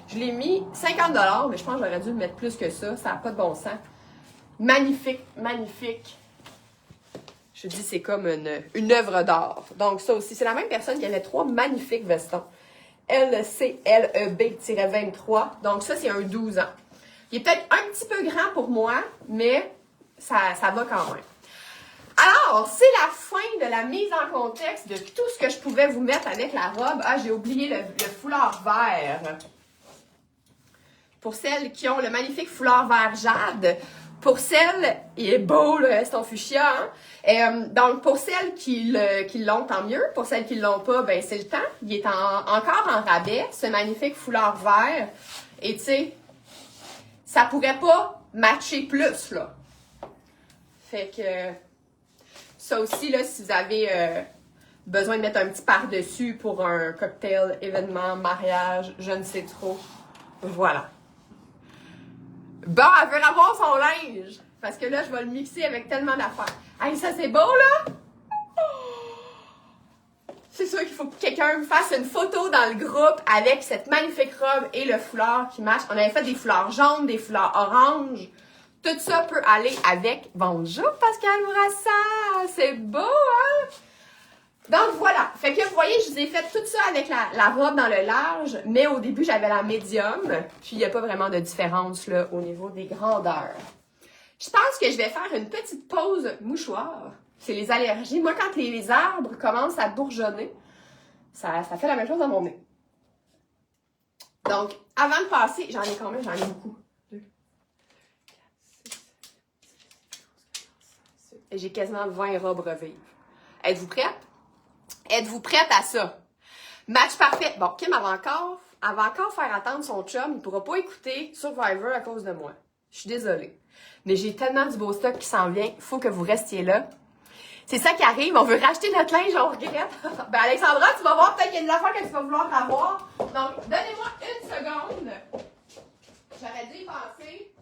[SPEAKER 1] Je l'ai mis 50 $, mais je pense que j'aurais dû le mettre plus que ça. Ça n'a pas de bon sens. Magnifique, magnifique. Je dis, c'est comme une œuvre d'art. Donc, ça aussi, c'est la même personne qui avait 3 magnifiques vestons. LCLEB-23. Donc, ça, c'est un 12 ans. Il est peut-être un petit peu grand pour moi, mais ça va quand même. Alors, c'est la fin de la mise en contexte de tout ce que je pouvais vous mettre avec la robe. Ah, j'ai oublié le foulard vert. Pour celles qui ont le magnifique foulard vert jade, pour celles, il est beau le veston fuchsia, hein? Donc pour celles qui l'ont, tant mieux. Pour celles qui ne l'ont pas, ben c'est le temps. Il est encore en rabais, ce magnifique foulard vert. Et tu sais, ça pourrait pas matcher plus, là. Fait que ça aussi, là, si vous avez besoin de mettre un petit par-dessus pour un cocktail, événement, mariage, je ne sais trop. Voilà. Bon, elle veut avoir son linge. Parce que là, je vais le mixer avec tellement d'affaires. Hey, ça, c'est beau, là? C'est sûr qu'il faut que quelqu'un me fasse une photo dans le groupe avec cette magnifique robe et le foulard qui match. On avait fait des foulards jaunes, des foulards oranges. Tout ça peut aller avec. Bonjour, Pascal Bourassa! C'est beau, hein? Donc voilà, fait que vous voyez, je vous ai fait tout ça avec la robe dans le large, mais au début j'avais la médium, puis il n'y a pas vraiment de différence là au niveau des grandeurs. Je pense que je vais faire une petite pause mouchoir. C'est les allergies. Moi, quand les arbres commencent à bourgeonner, ça fait la même chose dans mon nez. Donc, avant de passer, j'en ai combien? J'en ai beaucoup. 2, 4, 6, 7, 8, 9, 10. Et j'ai quasiment 20 robes revives. Êtes-vous prête? Êtes-vous prête à ça? Match parfait. Bon, Kim, elle va encore faire attendre son chum. Il ne pourra pas écouter Survivor à cause de moi. Je suis désolée. Mais j'ai tellement du beau stock qui s'en vient. Il faut que vous restiez là. C'est ça qui arrive. On veut racheter notre linge, on regrette. Ben, Alexandra, tu vas voir, peut-être qu'il y a des affaires que tu vas vouloir avoir. Donc, donnez-moi une seconde. J'aurais dû y penser.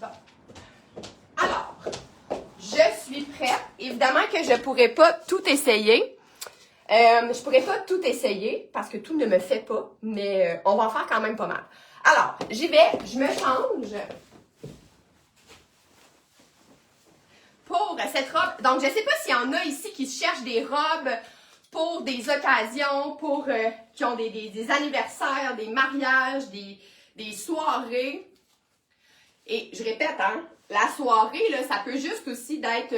[SPEAKER 1] Bon. Alors, je suis prête. Évidemment que je ne pourrais pas tout essayer. Je pourrais pas tout essayer parce que tout ne me fait pas, mais on va en faire quand même pas mal. Alors, j'y vais, je me change pour cette robe. Donc, je ne sais pas s'il y en a ici qui cherchent des robes pour des occasions, pour qui ont des anniversaires, des mariages, des soirées. Et je répète, hein, la soirée, là, ça peut juste aussi d'être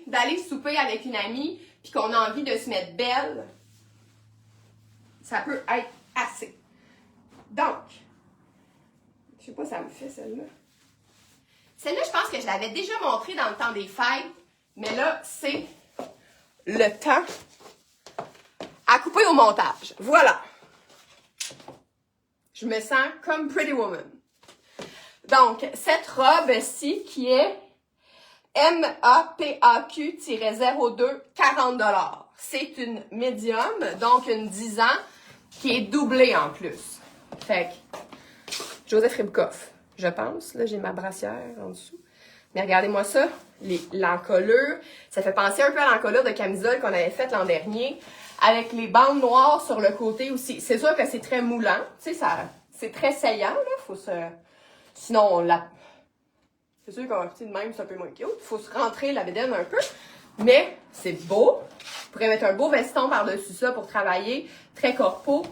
[SPEAKER 1] d'aller souper avec une amie puis qu'on a envie de se mettre belle. Ça peut être assez. Donc, je sais pas, ça me fait celle-là. Celle-là, je pense que je l'avais déjà montrée dans le temps des fêtes, mais là, c'est le temps à couper au montage. Voilà. Je me sens comme Pretty Woman. Donc, cette robe-ci qui est MAPAQ-02, 40 $. C'est une médium, donc une 10 ans, qui est doublée en plus. Fait que, Joseph Ribkoff, je pense. Là, j'ai ma brassière en dessous. Mais regardez-moi ça, l'encolure. Ça fait penser un peu à l'encolure de camisole qu'on avait faite l'an dernier, avec les bandes noires sur le côté aussi. C'est sûr que c'est très moulant, tu sais, c'est très saillant, là. Faut se... Sinon, c'est sûr qu'un petit de même, c'est un peu moins cute. Il faut se rentrer la bédaine un peu. Mais c'est beau. Vous pourrez mettre un beau veston par-dessus ça pour travailler. Très corpo.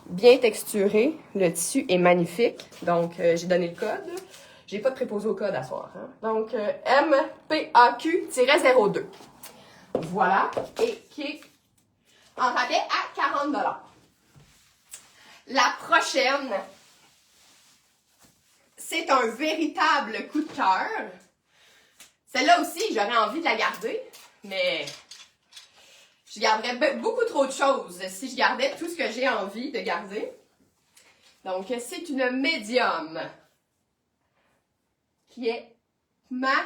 [SPEAKER 1] Bien texturé. Le tissu est magnifique. Donc, j'ai donné le code. J'ai pas de préposé au code à soir. Hein? Donc, MPAQ-02. Voilà. Et qui est en rabais à 40 $. La prochaine... C'est un véritable coup de cœur. Celle-là aussi, j'aurais envie de la garder, mais je garderais beaucoup trop de choses si je gardais tout ce que j'ai envie de garder. Donc, c'est une médium qui est magnifique.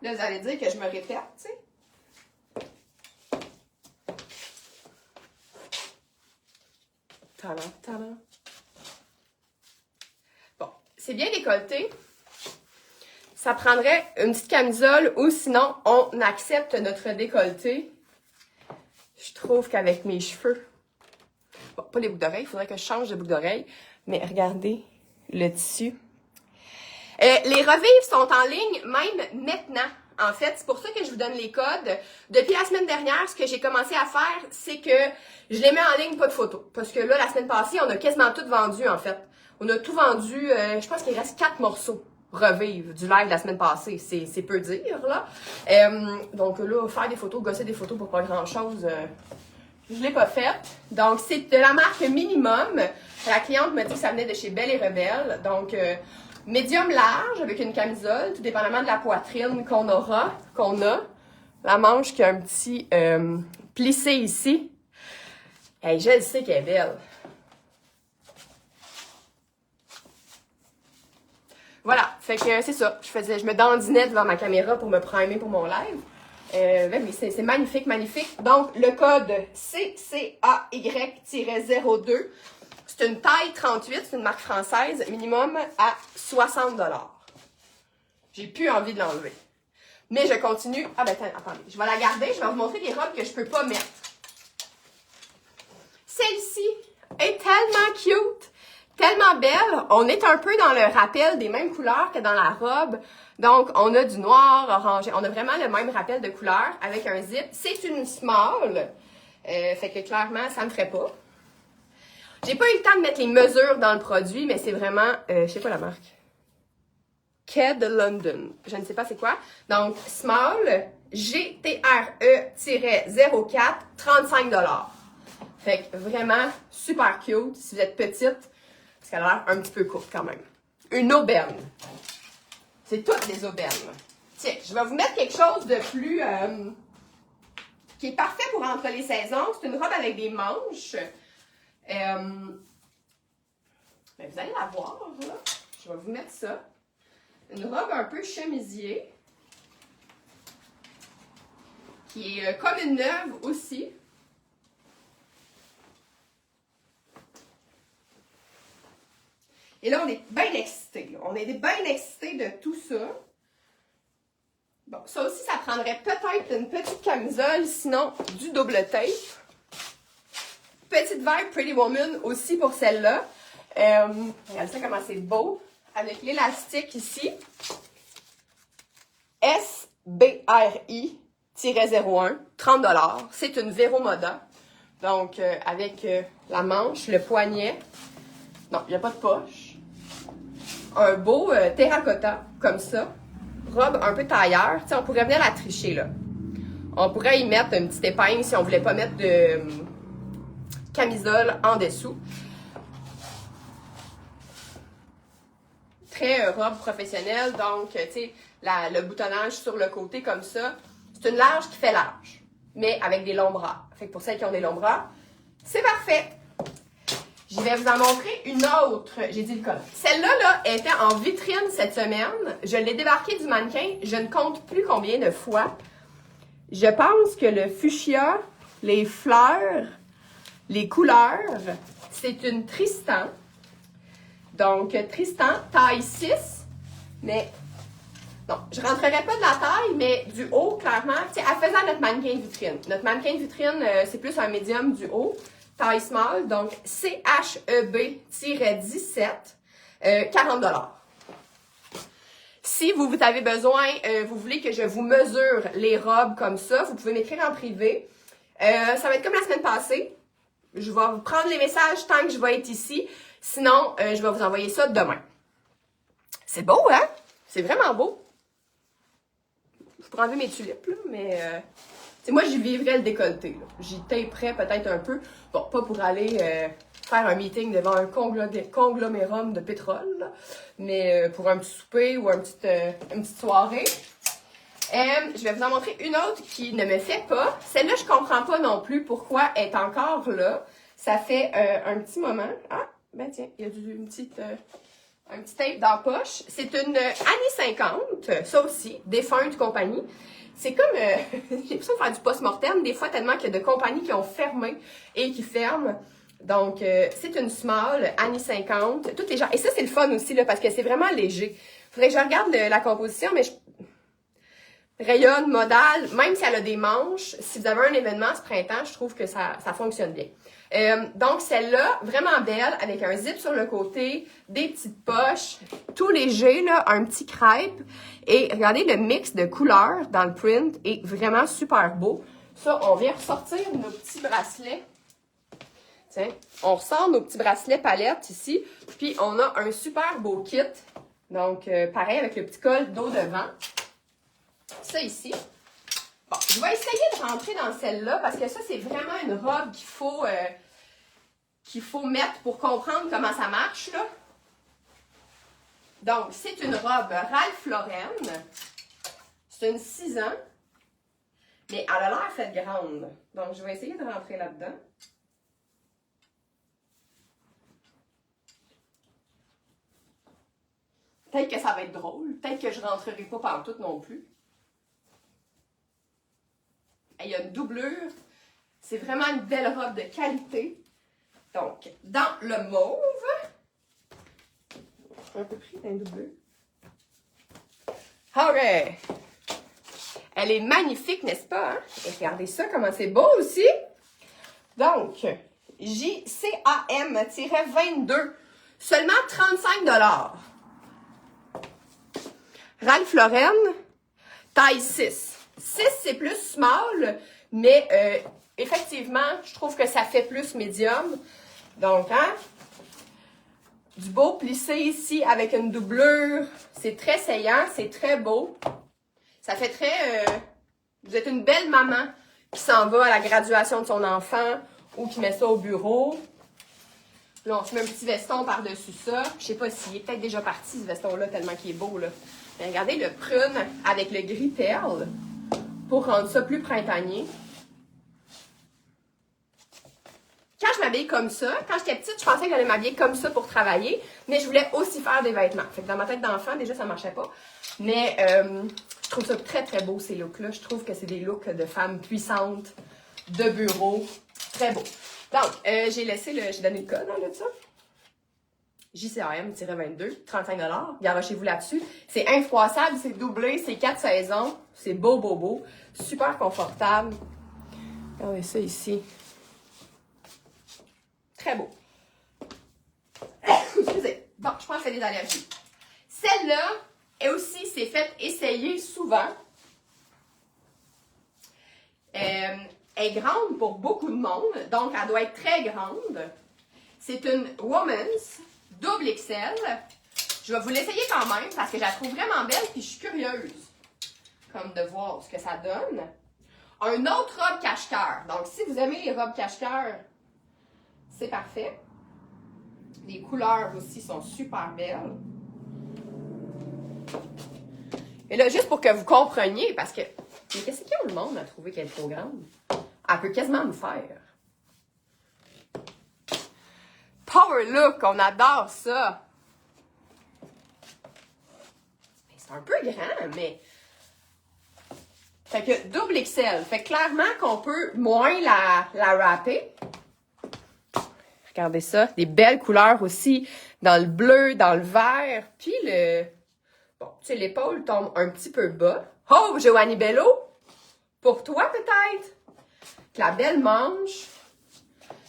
[SPEAKER 1] Là, vous allez dire que je me répète, tu sais. Talent. C'est bien décolleté. Ça prendrait une petite camisole ou sinon, on accepte notre décolleté. Je trouve qu'avec mes cheveux, bon, pas les boucles d'oreilles, il faudrait que je change de boucles d'oreilles, mais regardez le tissu. Les revives sont en ligne même maintenant. En fait, c'est pour ça que je vous donne les codes. Depuis la semaine dernière, ce que j'ai commencé à faire, c'est que je les mets en ligne, pas de photos. Parce que là, la semaine passée, on a quasiment tout vendu, en fait. On a tout vendu, je pense qu'il reste 4 morceaux revives du live de la semaine passée. C'est peu dire, là. Donc là, faire des photos, gosser des photos pour pas grand-chose, je l'ai pas fait. Donc, c'est de la marque Minimum. La cliente m'a dit que ça venait de chez Belle et Rebelle. Donc, médium large avec une camisole, tout dépendamment de la poitrine qu'on a. La manche qui a un petit plissé ici. Hey, je le sais qu'elle est belle. Voilà, fait que c'est ça. Je me dandinais devant ma caméra pour me primer pour mon live. Mais c'est magnifique, magnifique. Donc, le code CCAY-02. C'est une taille 38, c'est une marque française, minimum à 60 $. J'ai plus envie de l'enlever. Mais je continue. Ah ben attendez, je vais la garder, je vais vous montrer les robes que je peux pas mettre. celle-ci est tellement cute, tellement belle. On est un peu dans le rappel des mêmes couleurs que dans la robe. Donc, on a du noir, orangé. On a vraiment le même rappel de couleurs avec un zip. C'est une small. Fait que clairement, ça me ferait pas. J'ai pas eu le temps de mettre les mesures dans le produit, mais c'est vraiment, je sais pas la marque. Ked London. Je ne sais pas c'est quoi. Donc, small, GTRE-04, 35$. Fait que vraiment super cute si vous êtes petite, parce qu'elle a l'air un petit peu courte quand même. Une aubaine. C'est toutes des aubaines. Tiens, je vais vous mettre quelque chose de plus... qui est parfait pour entre les saisons. C'est une robe avec des manches. Ben, vous allez la voir, là. Je vais vous mettre ça. Une robe un peu chemisier. Qui est comme une neuve aussi. Et là, on est bien excités. On est bien excités de tout ça. Bon, ça aussi, ça prendrait peut-être une petite camisole, sinon du double tape. Petite vibe Pretty Woman aussi pour celle-là. Regardez ça comment c'est beau. Avec l'élastique ici. SBRI-01, 30$. C'est une Vero Moda. Donc, avec la manche, le poignet. Non, il n'y a pas de poche. Un beau terracotta, comme ça. Robe un peu tailleur. Tu sais, on pourrait venir la tricher, là. On pourrait y mettre une petite épingle si on voulait pas mettre de camisole en dessous. Très robe professionnelle. Donc, tu sais, le boutonnage sur le côté, comme ça. C'est une large qui fait large, mais avec des longs bras. Fait que pour celles qui ont des longs bras, c'est parfait. Je vais vous en montrer une autre. J'ai dit le code. Celle-là, là, était en vitrine cette semaine. Je l'ai débarquée du mannequin. Je ne compte plus combien de fois. Je pense que le fuchsia, les fleurs, les couleurs, c'est une Tristan. Donc, Tristan, taille 6. Mais, non, je ne rentrerai pas de la taille, mais du haut, clairement. Tu sais, elle faisait notre mannequin de vitrine. Notre mannequin de vitrine, c'est plus un médium du haut. Taille small, donc CHEB-17, 40$. Si vous avez besoin, vous voulez que je vous mesure les robes comme ça, vous pouvez m'écrire en privé. Ça va être comme la semaine passée. Je vais vous prendre les messages tant que je vais être ici. Sinon, je vais vous envoyer ça demain. C'est beau, hein? C'est vraiment beau. Je pourrais enlever mes tulipes, là, mais... moi, j'y vivrais le décolleté. J'y taperais peut-être un peu. Bon, pas pour aller faire un meeting devant un conglomérum de pétrole, là, mais pour un petit souper ou une petite soirée. Je vais vous en montrer une autre qui ne me fait pas. Celle-là, je comprends pas non plus pourquoi elle est encore là. Ça fait un petit moment. Ah, ben tiens, il y a un petit tape dans la poche. C'est une années 50, ça aussi, défunte compagnie. C'est comme, j'ai l'impression de faire du post-mortem, des fois tellement qu'il y a de compagnies qui ont fermé et qui ferment. Donc, c'est une small, années 50, toutes les gens. Et ça, c'est le fun aussi, là, parce que c'est vraiment léger. Faudrait que je regarde la composition, mais rayonne, modale, même si elle a des manches, si vous avez un événement ce printemps, je trouve que ça fonctionne bien. Donc, celle-là, vraiment belle, avec un zip sur le côté, des petites poches, tout léger, là, un petit crêpe. Et regardez, le mix de couleurs dans le print est vraiment super beau. Ça, on vient ressortir nos petits bracelets. Tiens, on ressort nos petits bracelets palettes ici. Puis, on a un super beau kit. Donc, pareil, avec le petit col dos devant. Ça ici. Bon, je vais essayer de rentrer dans celle-là parce que ça, c'est vraiment une robe qu'il faut mettre pour comprendre comment ça marche, là. Donc, c'est une robe Ralph Lauren. C'est une 6 ans. Mais elle a l'air faite grande. Donc, je vais essayer de rentrer là-dedans. Peut-être que ça va être drôle. Peut-être que je ne rentrerai pas partout non plus. Et il y a une doublure. C'est vraiment une belle robe de qualité. Donc, dans le mauve. Un peu pris dans une doublure. OK. Elle est magnifique, n'est-ce pas? Hein? Et regardez ça, comment c'est beau aussi. Donc, JCAM-22. Seulement 35 $. Ralph Lauren, taille 6. 6, c'est plus small, mais effectivement, je trouve que ça fait plus médium. Donc, hein? Du beau plissé ici avec une doublure. C'est très saillant, c'est très beau. Ça fait très... vous êtes une belle maman qui s'en va à la graduation de son enfant ou qui met ça au bureau. Là, on se met un petit veston par-dessus ça. Je sais pas s'il est peut-être déjà parti, ce veston-là, tellement qu'il est beau, là. Mais regardez le prune avec le gris perle pour rendre ça plus printanier. Quand je m'habille comme ça, quand j'étais petite, je pensais que j'allais m'habiller comme ça pour travailler, mais je voulais aussi faire des vêtements. Fait que dans ma tête d'enfant, déjà, ça marchait pas. Mais je trouve ça très, très beau, ces looks-là. Je trouve que c'est des looks de femmes puissantes, de bureau. Très beau. Donc, j'ai donné le code, hein, de ça. JCAM-22, 35 $. Garochez-vous là-dessus. C'est infroissable, c'est doublé, c'est 4 saisons. C'est beau, beau, beau. Super confortable. Regardez ça ici. Très beau. Excusez. Bon, je pense que c'est des allergies. Celle-là, elle aussi, s'est faite essayer souvent. Elle est grande pour beaucoup de monde, donc elle doit être très grande. C'est une Woman's double XL. Je vais vous l'essayer quand même parce que je la trouve vraiment belle et je suis curieuse comme de voir ce que ça donne. Un autre robe cache-cœur. Donc, si vous aimez les robes cache-cœur, c'est parfait. Les couleurs aussi sont super belles. Et là, juste pour que vous compreniez, parce que mais qu'est-ce qu'il y a le monde à trouver qu'elle est trop grande? Elle peut quasiment nous faire. Power look, on adore ça. C'est un peu grand, mais... Fait que double XL. Fait clairement qu'on peut moins la wrapper. Regardez ça. Des belles couleurs aussi. Dans le bleu, dans le vert. Puis le... Bon, tu sais, l'épaule tombe un petit peu bas. Oh, Joanie Bello! Pour toi, peut-être? La belle manche.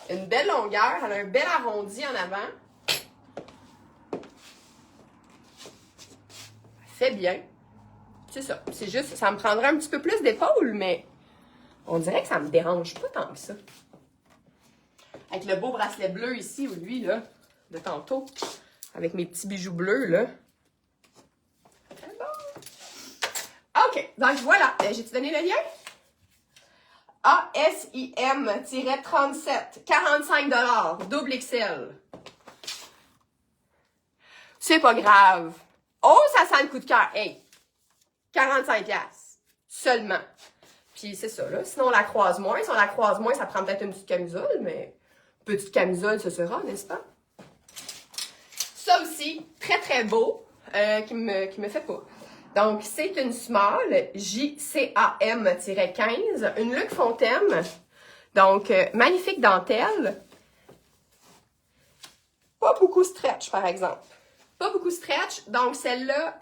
[SPEAKER 1] Une belle longueur. Elle a un bel arrondi en avant. Fait bien. C'est ça. C'est juste, ça me prendrait un petit peu plus d'épaule, mais on dirait que ça me dérange pas tant que ça. Avec le beau bracelet bleu ici, ou lui, là, de tantôt. Avec mes petits bijoux bleus, là. Très bon. OK. Donc, voilà. J'ai-tu donné le lien? ASIM-37, 45 $, double XL. C'est pas grave. Oh, ça sent le coup de cœur. Hey, 45 $ seulement. Puis c'est ça, là. Sinon, on la croise moins. Si on la croise moins, ça prend peut-être une petite camisole, mais petite camisole, ce sera, n'est-ce pas? Ça aussi, très, très beau, qui me fait pas. Donc, c'est une small, JCAM-15, une Luc Fontaine. Donc, magnifique dentelle. Pas beaucoup stretch, par exemple. Pas beaucoup stretch. Donc, celle-là,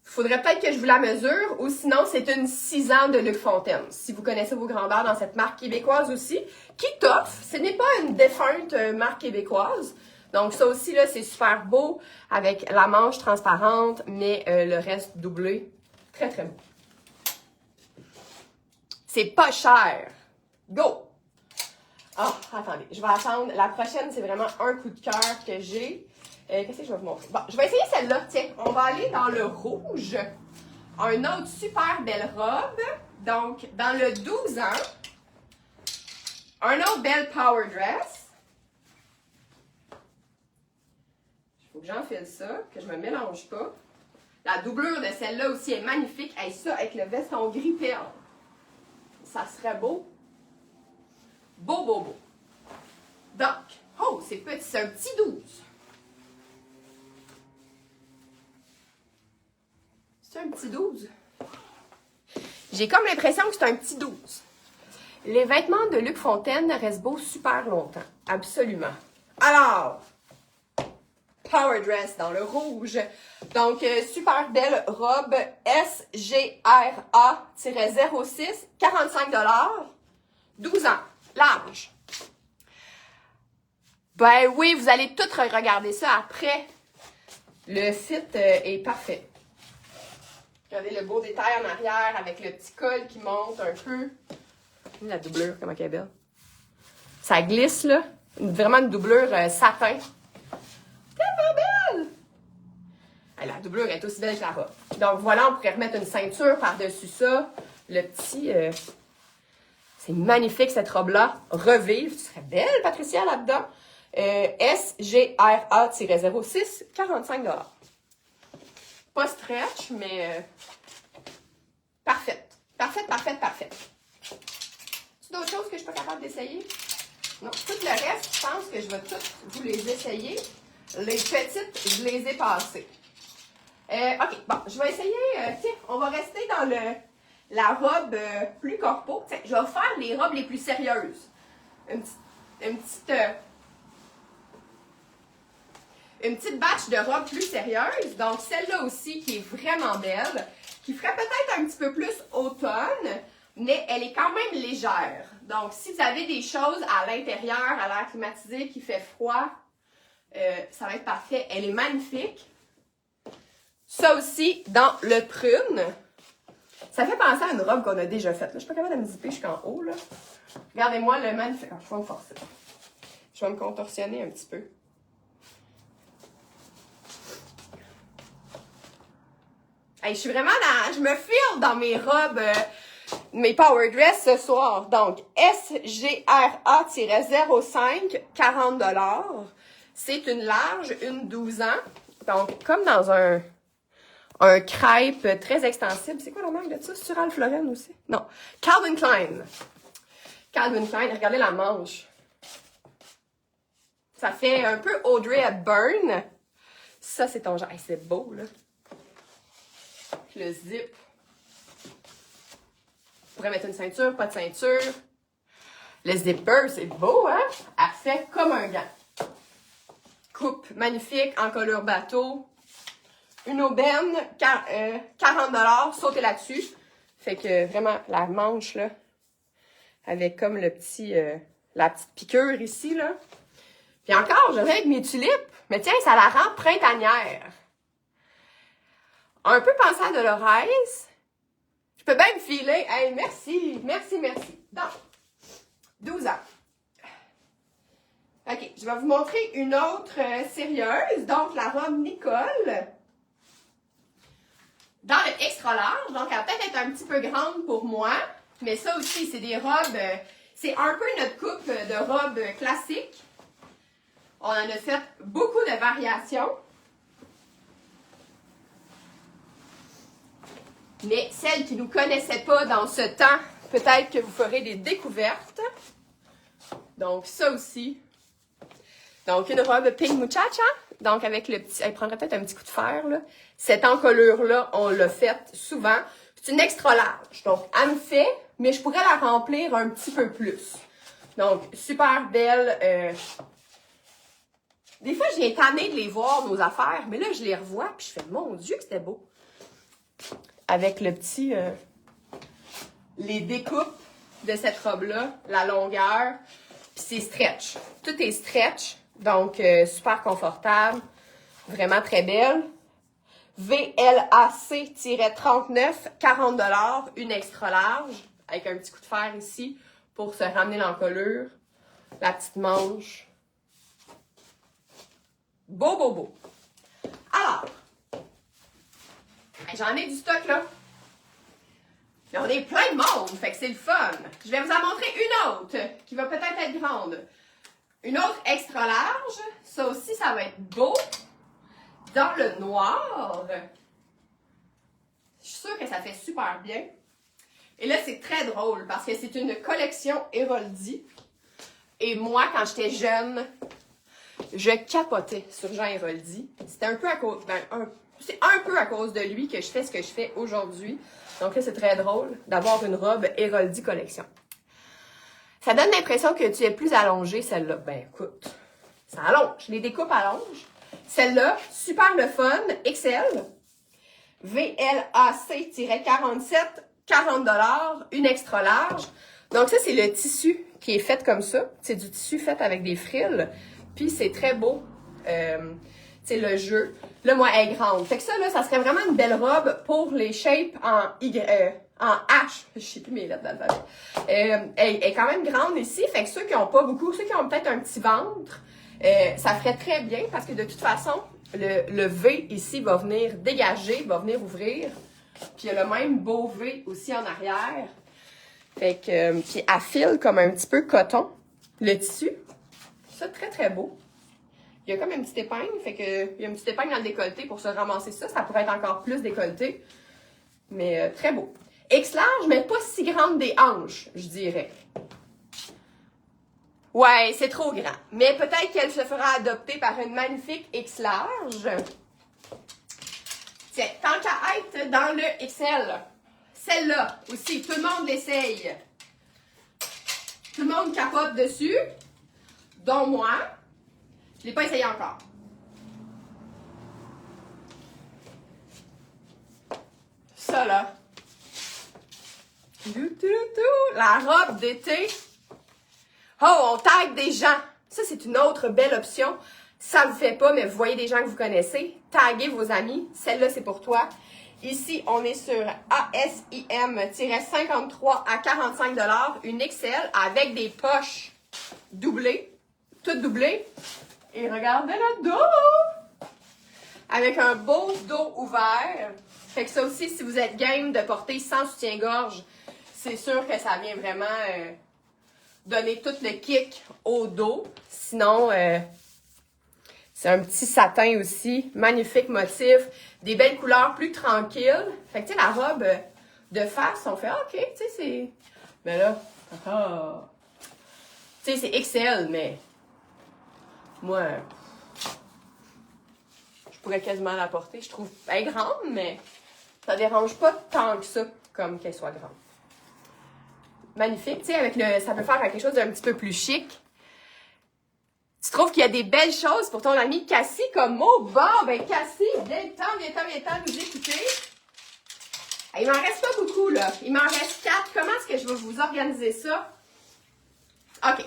[SPEAKER 1] faudrait peut-être que je vous la mesure, ou sinon, c'est une 6 ans de Luc Fontaine. Si vous connaissez vos grandeurs dans cette marque québécoise aussi, qui t'offre. Ce n'est pas une défunte marque québécoise. Donc, ça aussi, là, c'est super beau avec la manche transparente, mais le reste doublé. Très, très beau. C'est pas cher. Go! Ah, attendez, je vais attendre. La prochaine, c'est vraiment un coup de cœur que j'ai. Qu'est-ce que je vais vous montrer? Bon, je vais essayer celle-là. Tiens, on va aller dans le rouge. Un autre super belle robe. Donc, dans le 12 ans. Un autre belle power dress. Faut que j'enfile ça, que je me mélange pas. La doublure de celle-là aussi est magnifique. Hey, ça, avec le veston gris perle. Ça serait beau. Beau, beau, beau. Donc, oh, c'est petit, c'est un petit 12. C'est un petit 12. J'ai comme l'impression que c'est un petit 12. Les vêtements de Luc Fontaine restent beaux super longtemps. Absolument. Alors... Power dress dans le rouge. Donc, super belle robe SGRA-06, 45 $, 12 ans. large. Ben oui, vous allez tout regarder ça après. Le fit est parfait. Regardez le beau détail en arrière avec le petit col qui monte un peu. La doublure, comment elle est belle. Ça glisse, là. Vraiment une doublure satin. Tellement belle! Et la doublure est aussi belle que la robe. Donc voilà, on pourrait remettre une ceinture par-dessus ça. Le petit... c'est magnifique, cette robe-là. Revive. Tu serais belle, Patricia, là-dedans. SGRA-06, 45 $. Pas stretch, mais parfaite. Parfaite, parfaite, parfaite. C'est d'autres choses que je suis pas capable d'essayer? Non, tout le reste, je pense que je vais toutes vous les essayer. Les petites, je les ai passées. OK, bon, je vais essayer, tiens, on va rester dans la robe plus corpo. Tiens, je vais faire les robes les plus sérieuses. Une petite batch de robes plus sérieuses. Donc, celle-là aussi qui est vraiment belle, qui ferait peut-être un petit peu plus automne, mais elle est quand même légère. Donc, si vous avez des choses à l'intérieur, à l'air climatisé, qui fait froid, ça va être parfait. Elle est magnifique. Ça aussi, dans le prune. Ça fait penser à une robe qu'on a déjà faite. Là, je suis pas capable de me zipper jusqu'en haut. Là. Regardez-moi le magnifique. Ah, je vais me forcer. Je vais me contorsionner un petit peu. Hey, je suis vraiment dans... Je me file dans mes robes, mes power dress ce soir. Donc, SGRA-05, 40 $. C'est une large, une 12 ans. Donc, comme dans un crêpe très extensible. C'est quoi la marque de ça? C'est Ralph Lauren aussi? Non. Calvin Klein. Calvin Klein. Regardez la manche. Ça fait un peu Audrey Hepburn. Ça, c'est ton genre. Hey, c'est beau, là. Le zip. On pourrait mettre une ceinture, pas de ceinture. Le zipper, c'est beau, hein? Elle fait comme un gant. Coupe magnifique, en colure bateau. Une aubaine, 40 $, sautez là-dessus. Fait que vraiment, la manche, là, avec comme le petit, la petite piqûre ici, là. Puis encore, je viens avec mes tulipes. Mais tiens, ça la rend printanière. Un peu pensé à Dolores. Je peux bien me filer. Hey, merci, merci, merci. Donc, 12 ans. OK, je vais vous montrer une autre sérieuse. Donc, la robe Nicole. Dans le extra large. Donc, elle va peut-être être un petit peu grande pour moi. Mais ça aussi, c'est des robes... c'est un peu notre coupe de robes classiques. On en a fait beaucoup de variations. Mais celles qui ne nous connaissaient pas dans ce temps, peut-être que vous ferez des découvertes. Donc, ça aussi. Donc, une robe pink muchacha. Donc, avec le petit... Elle prendrait peut-être un petit coup de fer, là. Cette encolure-là, on l'a faite souvent. C'est une extra large. Donc, elle me fait, mais je pourrais la remplir un petit peu plus. Donc, super belle. Des fois, j'ai tanné de les voir, nos affaires. Mais là, je les revois, puis je fais, mon Dieu, que c'était beau. Avec le petit... les découpes de cette robe-là, la longueur, puis c'est stretch. Tout est stretch, donc super confortable, vraiment très belle. VLAC-39, 40 $, une extra large, avec un petit coup de fer ici pour se ramener l'encolure. La petite manche. Beau, beau, beau. Alors, j'en ai du stock, là. Mais on est plein de monde, fait que c'est le fun. Je vais vous en montrer une autre, qui va peut-être être grande. Une autre extra large. Ça aussi, ça va être beau. Dans le noir. Je suis sûre que ça fait super bien. Et là, c'est très drôle, parce que c'est une collection Héroldi. Et moi, quand j'étais jeune, je capotais sur Jean Héroldi. C'était un peu à cause... c'est un peu à cause de lui que je fais ce que je fais aujourd'hui. Donc là, c'est très drôle d'avoir une robe Héroldi collection. Ça donne l'impression que tu es plus allongée, celle-là. Ben écoute, ça allonge. Les découpes allongent. Celle-là, super le fun, XL. VLAC-47, 40 $, une extra large. Donc ça, c'est le tissu qui est fait comme ça. C'est du tissu fait avec des frilles. Puis c'est très beau. C'est le jeu. Là, moi, elle est grande. Fait que ça, là, ça serait vraiment une belle robe pour les shapes en H. Je sais plus mes lettres d'alphabet. Elle est quand même grande ici. Fait que ceux qui n'ont pas beaucoup, ceux qui ont peut-être un petit ventre, ça ferait très bien parce que de toute façon, le V ici va venir dégager, va venir ouvrir. Puis il y a le même beau V aussi en arrière. Fait que, puis elle file comme un petit peu coton, le tissu. Ça, très, très beau. Il y a comme une petite épingle, fait que il y a une petite épingle dans le décolleté pour se ramasser ça. Ça pourrait être encore plus décolleté. Mais très beau. X large, mais pas si grande des hanches, je dirais. Ouais, c'est trop grand. Mais peut-être qu'elle se fera adopter par une magnifique X large. Tiens, tant qu'à être dans le XL, celle-là aussi, tout le monde l'essaye. Tout le monde capote dessus, dont moi. Je ne l'ai pas essayé encore. Ça, là. La robe d'été. Oh, on tag des gens. Ça, c'est une autre belle option. Ça ne le fait pas, mais vous voyez des gens que vous connaissez. Taguez vos amis. Celle-là, c'est pour toi. Ici, on est sur ASIM-53 à 45 $, une XL avec des poches doublées, toutes doublées. Et regardez le dos! Avec un beau dos ouvert. Fait que ça aussi, si vous êtes game de porter sans soutien-gorge, c'est sûr que ça vient vraiment donner tout le kick au dos. Sinon, c'est un petit satin aussi. Magnifique motif. Des belles couleurs plus tranquilles. Fait que, tu sais, la robe de face, on fait, OK, tu sais, c'est... Mais là, tu sais, c'est XL, mais... Moi, je pourrais quasiment la porter. Je trouve elle est grande, mais ça dérange pas tant que ça, comme qu'elle soit grande. Magnifique, tu sais, avec ça peut faire quelque chose d'un petit peu plus chic. Tu trouves qu'il y a des belles choses pour ton amie Cassie comme mot? Bon, ben Cassie, viens le temps nous écouter. Il m'en reste pas beaucoup, là. Il m'en reste 4. Comment est-ce que je vais vous organiser ça? OK.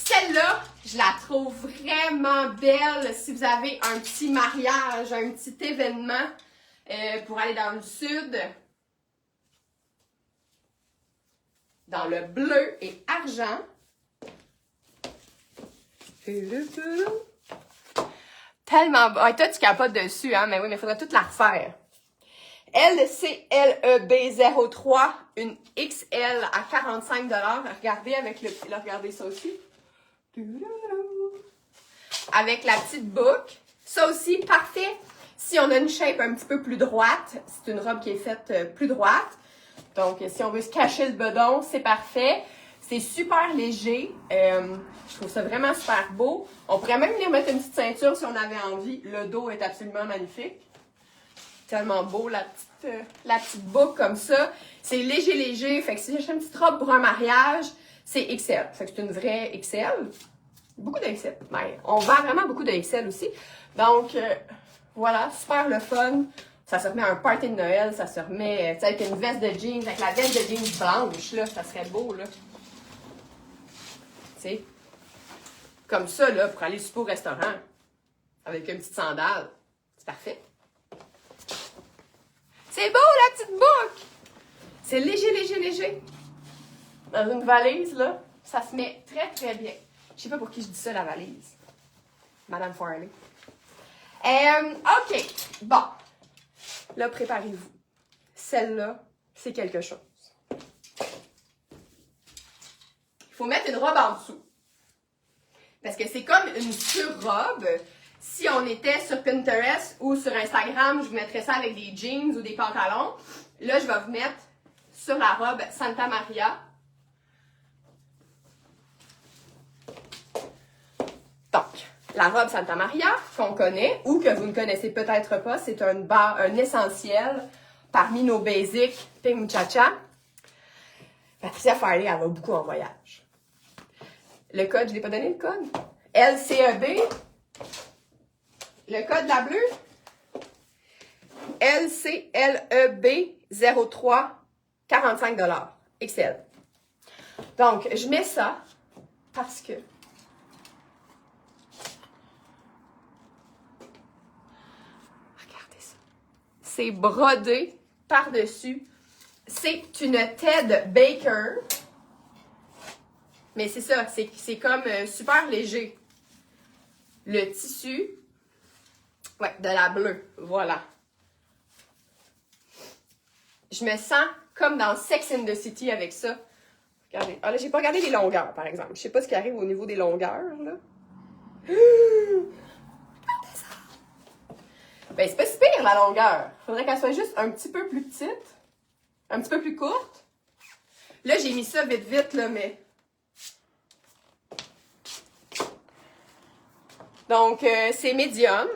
[SPEAKER 1] Celle-là, je la trouve vraiment belle si vous avez un petit mariage, un petit événement pour aller dans le sud. Dans le bleu et argent. Tellement beau. Ah, toi, tu capotes dessus, hein? Mais oui, mais il faudrait tout la refaire. LCLEB03, une XL à 45 $. Regardez avec le... Là, regardez ça aussi. Avec la petite boucle. Ça aussi, parfait. Si on a une shape un petit peu plus droite, c'est une robe qui est faite plus droite. Donc, si on veut se cacher le bedon, c'est parfait. C'est super léger. Je trouve ça vraiment super beau. On pourrait même venir mettre une petite ceinture si on avait envie. Le dos est absolument magnifique. Tellement beau, la petite boucle comme ça. C'est léger. Fait que si j'ai une petite robe pour un mariage, c'est XL. Fait que c'est une vraie XL. Beaucoup de XL. Ouais, on vend vraiment beaucoup de XL aussi. Donc, voilà, super le fun. Ça se remet à un party de Noël. Ça se remet, tu sais, avec une veste de jeans, avec la veste de jeans blanche, là. Ça serait beau, là. Tu sais. Comme ça, là, pour aller super au restaurant. Avec une petite sandale. C'est parfait. C'est beau, la petite boucle! C'est léger. Dans une valise, là, ça se met très bien. Je sais pas pour qui je dis ça, la valise. Madame Farley. OK. Bon. Là, préparez-vous. Celle-là, c'est quelque chose. Il faut mettre une robe en dessous. Parce que c'est comme une surrobe. Si on était sur Pinterest ou sur Instagram, je vous mettrais ça avec des jeans ou des pantalons. Là, je vais vous mettre sur la robe Santa Maria. Donc, la robe Santa Maria qu'on connaît ou que vous ne connaissez peut-être pas, c'est un essentiel parmi nos basics Pink Muchacha. Patricia Farley, elle va beaucoup en voyage. Le code, je ne l'ai pas donné le code. LCEB. Le code de la bleue. LCLEB 03 45 $. XL. Donc, je mets ça parce que regardez ça. C'est brodé par-dessus. C'est une Ted Baker. Mais c'est ça, c'est comme super léger. Le tissu, ouais, de la bleue, voilà. Je me sens comme dans Sex and the City avec ça. Regardez. Ah là, j'ai pas regardé les longueurs, par exemple. Je sais pas ce qui arrive au niveau des longueurs, là. Regardez ça! Ben, c'est pas si pire, la longueur. Faudrait qu'elle soit juste un petit peu plus petite. Un petit peu plus courte. Là, j'ai mis ça vite, vite, là, mais... Donc, c'est médium.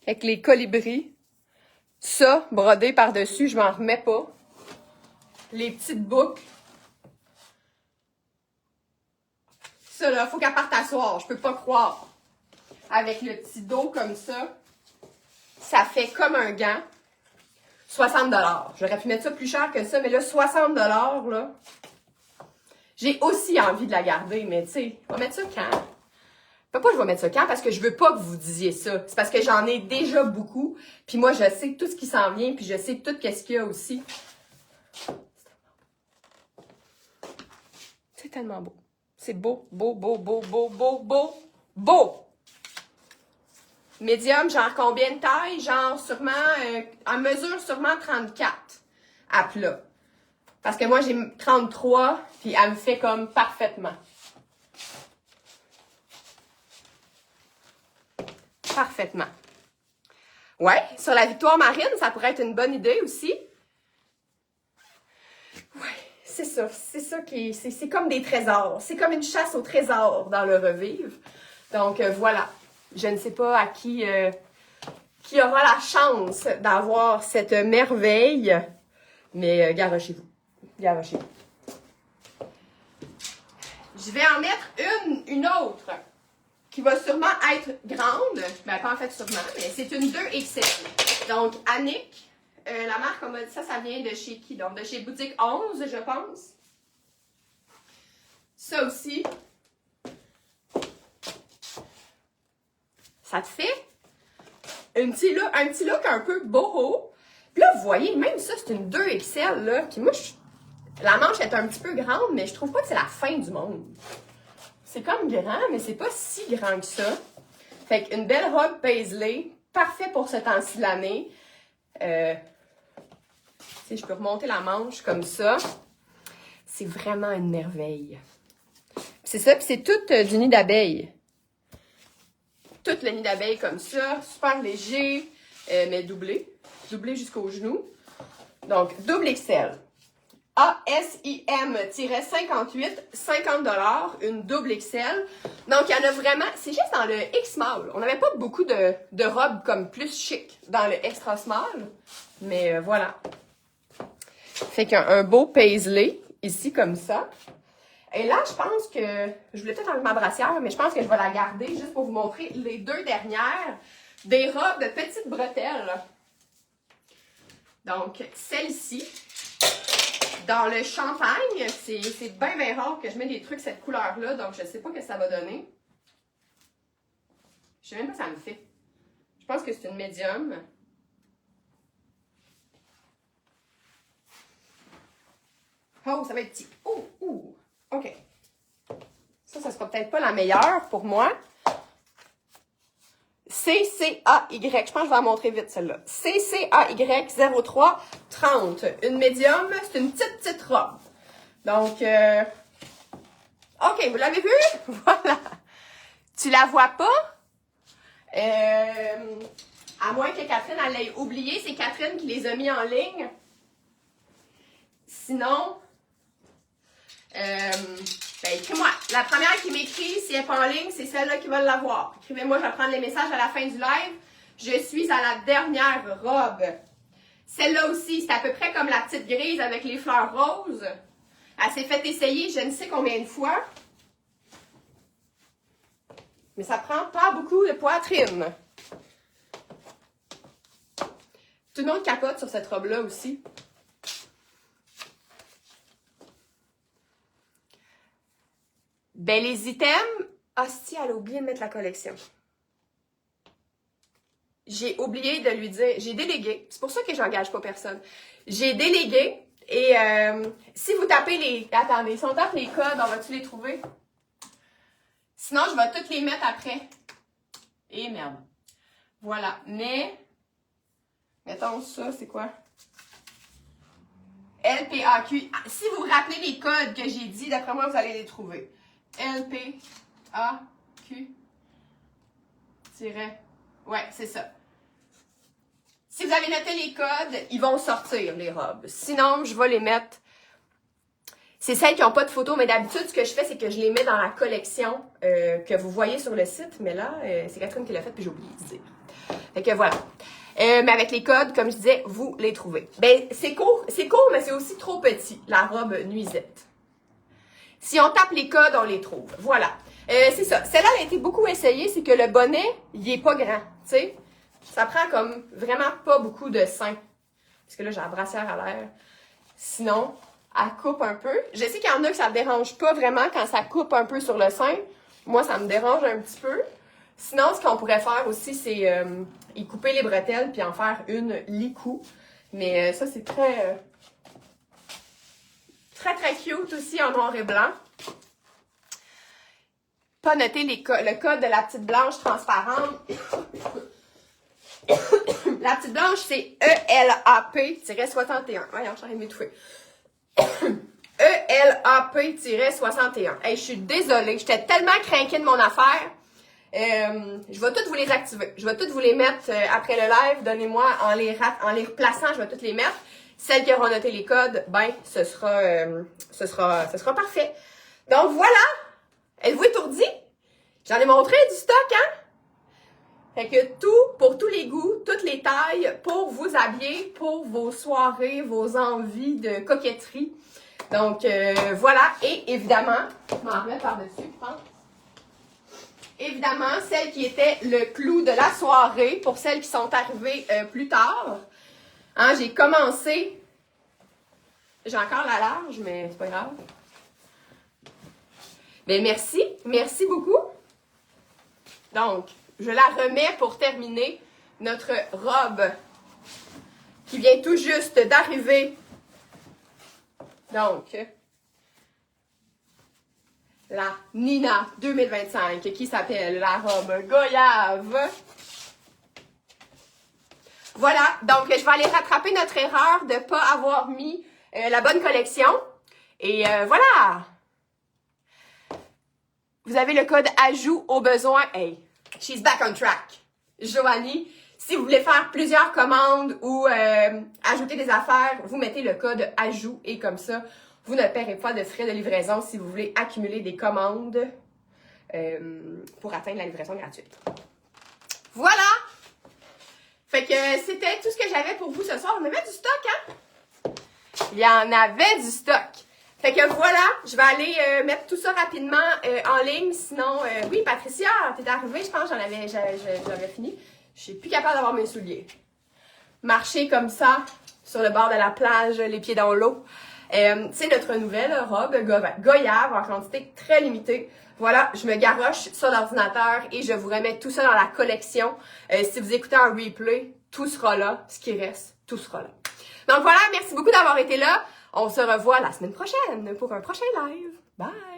[SPEAKER 1] Avec les colibris. Ça, brodé par-dessus, je m'en remets pas. Les petites boucles. Ça, là, faut qu'elle parte asseoir. Je peux pas croire. Avec le petit dos comme ça, ça fait comme un gant. 60 $. J'aurais pu mettre ça plus cher que ça, mais là, 60 $, là... J'ai aussi envie de la garder, mais tu sais, on va mettre ça quand? Pourquoi je vais mettre ça quand? Parce que je veux pas que vous disiez ça. C'est parce que j'en ai déjà beaucoup. Puis moi, je sais tout ce qui s'en vient, puis je sais tout ce qu'il y a aussi. C'est tellement beau. C'est beau, beau, beau, beau, beau, beau, beau, beau! Médium, genre combien de taille? Genre sûrement, en mesure sûrement 34 à plat. Parce que moi, j'ai 33, puis elle me fait comme parfaitement. Parfaitement. Ouais, sur la Victoire Marine, ça pourrait être une bonne idée aussi. Ouais, c'est ça. C'est ça qui est... C'est comme des trésors. C'est comme une chasse au trésor dans le Revive. Donc, voilà. Je ne sais pas à qui aura la chance d'avoir cette merveille, mais garochez-vous. Garochez-vous. Je vais en mettre une autre qui va sûrement être grande. Ben, pas en fait sûrement, mais c'est une 2XL. Donc, Annick, la marque, on m'a dit ça vient de chez qui? Donc, de chez Boutique 11, je pense. Ça aussi. Ça te fait un petit look un peu boho. Puis là, vous voyez, même ça, c'est une 2XL, là. Puis moi, la manche est un petit peu grande, mais je trouve pas que c'est la fin du monde. C'est comme grand, mais c'est pas si grand que ça. Fait qu'une belle robe paisley, parfait pour ce temps-ci de l'année. Si je peux remonter la manche comme ça. C'est vraiment une merveille. C'est ça, puis c'est tout du nid d'abeille. Tout le nid d'abeille comme ça, super léger, mais doublé. Doublé jusqu'au genou. Donc, double XL. ASIM-58, 50 $, une double XL. Donc, il y en a vraiment, c'est juste dans le X-Small. On n'avait pas beaucoup de robes comme plus chic dans le Extra Small. Mais voilà. Fait qu'un beau paisley, ici, comme ça. Et là, je pense que, je voulais peut-être enlever ma brassière, mais je pense que je vais la garder juste pour vous montrer les deux dernières. Des robes de petites bretelles. Donc, celle-ci. Dans le champagne, c'est bien, bien rare que je mets des trucs cette couleur-là, donc je ne sais pas ce que ça va donner. Je ne sais même pas ce que ça me fait. Je pense que c'est une médium. Oh, ça va être petit. Oh, OK. Ça sera peut-être pas la meilleure pour moi. CCAY, je pense que je vais la montrer vite celle-là. CCAY 0330. Une médium, c'est une petite robe. Donc, OK, vous l'avez vu? Voilà. Tu la vois pas? À moins que Catherine elle l'ait oublié, c'est Catherine qui les a mis en ligne. Sinon, ben, écris-moi. La première qui m'écrit, si elle n'est pas en ligne, c'est celle-là qui va l'avoir. Écrivez-moi, je vais prendre les messages à la fin du live. Je suis à la dernière robe. Celle-là aussi, c'est à peu près comme la petite grise avec les fleurs roses. Elle s'est fait essayer je ne sais combien de fois. Mais ça prend pas beaucoup de poitrine. Tout le monde capote sur cette robe-là aussi. Ben, les items... Hostie, elle a oublié de mettre la collection. J'ai oublié de lui dire... J'ai délégué. C'est pour ça que j'engage pas personne. J'ai délégué. Et si vous tapez les... Attendez, si on tape les codes, on va-tu les trouver? Sinon, je vais toutes les mettre après. Et merde. Voilà. Mais... Mettons ça, c'est quoi? LPAQ. Si vous vous rappelez les codes que j'ai dit, d'après moi, vous allez les trouver. LPAQ. Ouais, c'est ça. Si vous avez noté les codes, ils vont sortir, les robes. Sinon, je vais les mettre... C'est celles qui n'ont pas de photo, mais d'habitude, ce que je fais, c'est que je les mets dans la collection que vous voyez sur le site. Mais là, c'est Catherine qui l'a fait, puis j'ai oublié de dire. Fait que voilà. Mais avec les codes, comme je disais, vous les trouvez. Ben, c'est court, mais c'est aussi trop petit, la robe nuisette. Si on tape les codes, on les trouve. Voilà. C'est ça. Celle-là, elle a été beaucoup essayée, c'est que le bonnet, il est pas grand, tu sais. Ça prend comme vraiment pas beaucoup de sein. Parce que là, j'ai la brassière à l'air. Sinon, elle coupe un peu. Je sais qu'il y en a que ça ne dérange pas vraiment quand ça coupe un peu sur le sein. Moi, ça me dérange un petit peu. Sinon, ce qu'on pourrait faire aussi, c'est y couper les bretelles puis en faire une licou. Mais ça, c'est très cute aussi en noir et blanc. Pas noter le code de la petite blanche transparente. La petite blanche, c'est ELAP-61. Voyons, j'arrive à m'étouffer. ELAP-61. Hey, je suis désolée, j'étais tellement craquée de mon affaire. Je vais toutes vous les activer. Je vais toutes vous les mettre après le live. Donnez-moi, en les replaçant, je vais toutes les mettre. Celles qui auront noté les codes, ben, ce sera parfait. Donc voilà! Êtes-vous étourdis? J'en ai montré du stock, hein? Fait que tout, pour tous les goûts, toutes les tailles, pour vous habiller, pour vos soirées, vos envies de coquetterie. Donc, voilà. Et évidemment, je m'en remets par-dessus, je pense. Évidemment, celle qui était le clou de la soirée, pour celles qui sont arrivées plus tard. Hein, j'ai commencé... J'ai encore la large, mais c'est pas grave. Mais merci. Merci beaucoup. Donc, je la remets pour terminer notre robe qui vient tout juste d'arriver. Donc, la Nina 2025 qui s'appelle la robe Goyave. Voilà, donc je vais aller rattraper notre erreur de ne pas avoir mis la bonne collection. Et voilà! Vous avez le code ajout au besoin. Hey, she's back on track. Joanie, si vous voulez faire plusieurs commandes ou ajouter des affaires, vous mettez le code ajout et comme ça, vous ne paierez pas de frais de livraison si vous voulez accumuler des commandes pour atteindre la livraison gratuite. Voilà! Fait que c'était tout ce que j'avais pour vous ce soir. On avait du stock, hein? Il y en avait du stock. Fait que voilà, je vais aller mettre tout ça rapidement en ligne. Sinon, oui, Patricia, t'es arrivée, je pense, j'avais fini. Je suis plus capable d'avoir mes souliers. Marcher comme ça, sur le bord de la plage, les pieds dans l'eau. C'est notre nouvelle robe Goyave en quantité très limitée. Voilà, je me garoche sur l'ordinateur et je vous remets tout ça dans la collection. Si vous écoutez un replay, tout sera là. Ce qui reste, tout sera là. Donc voilà, merci beaucoup d'avoir été là. On se revoit la semaine prochaine pour un prochain live. Bye!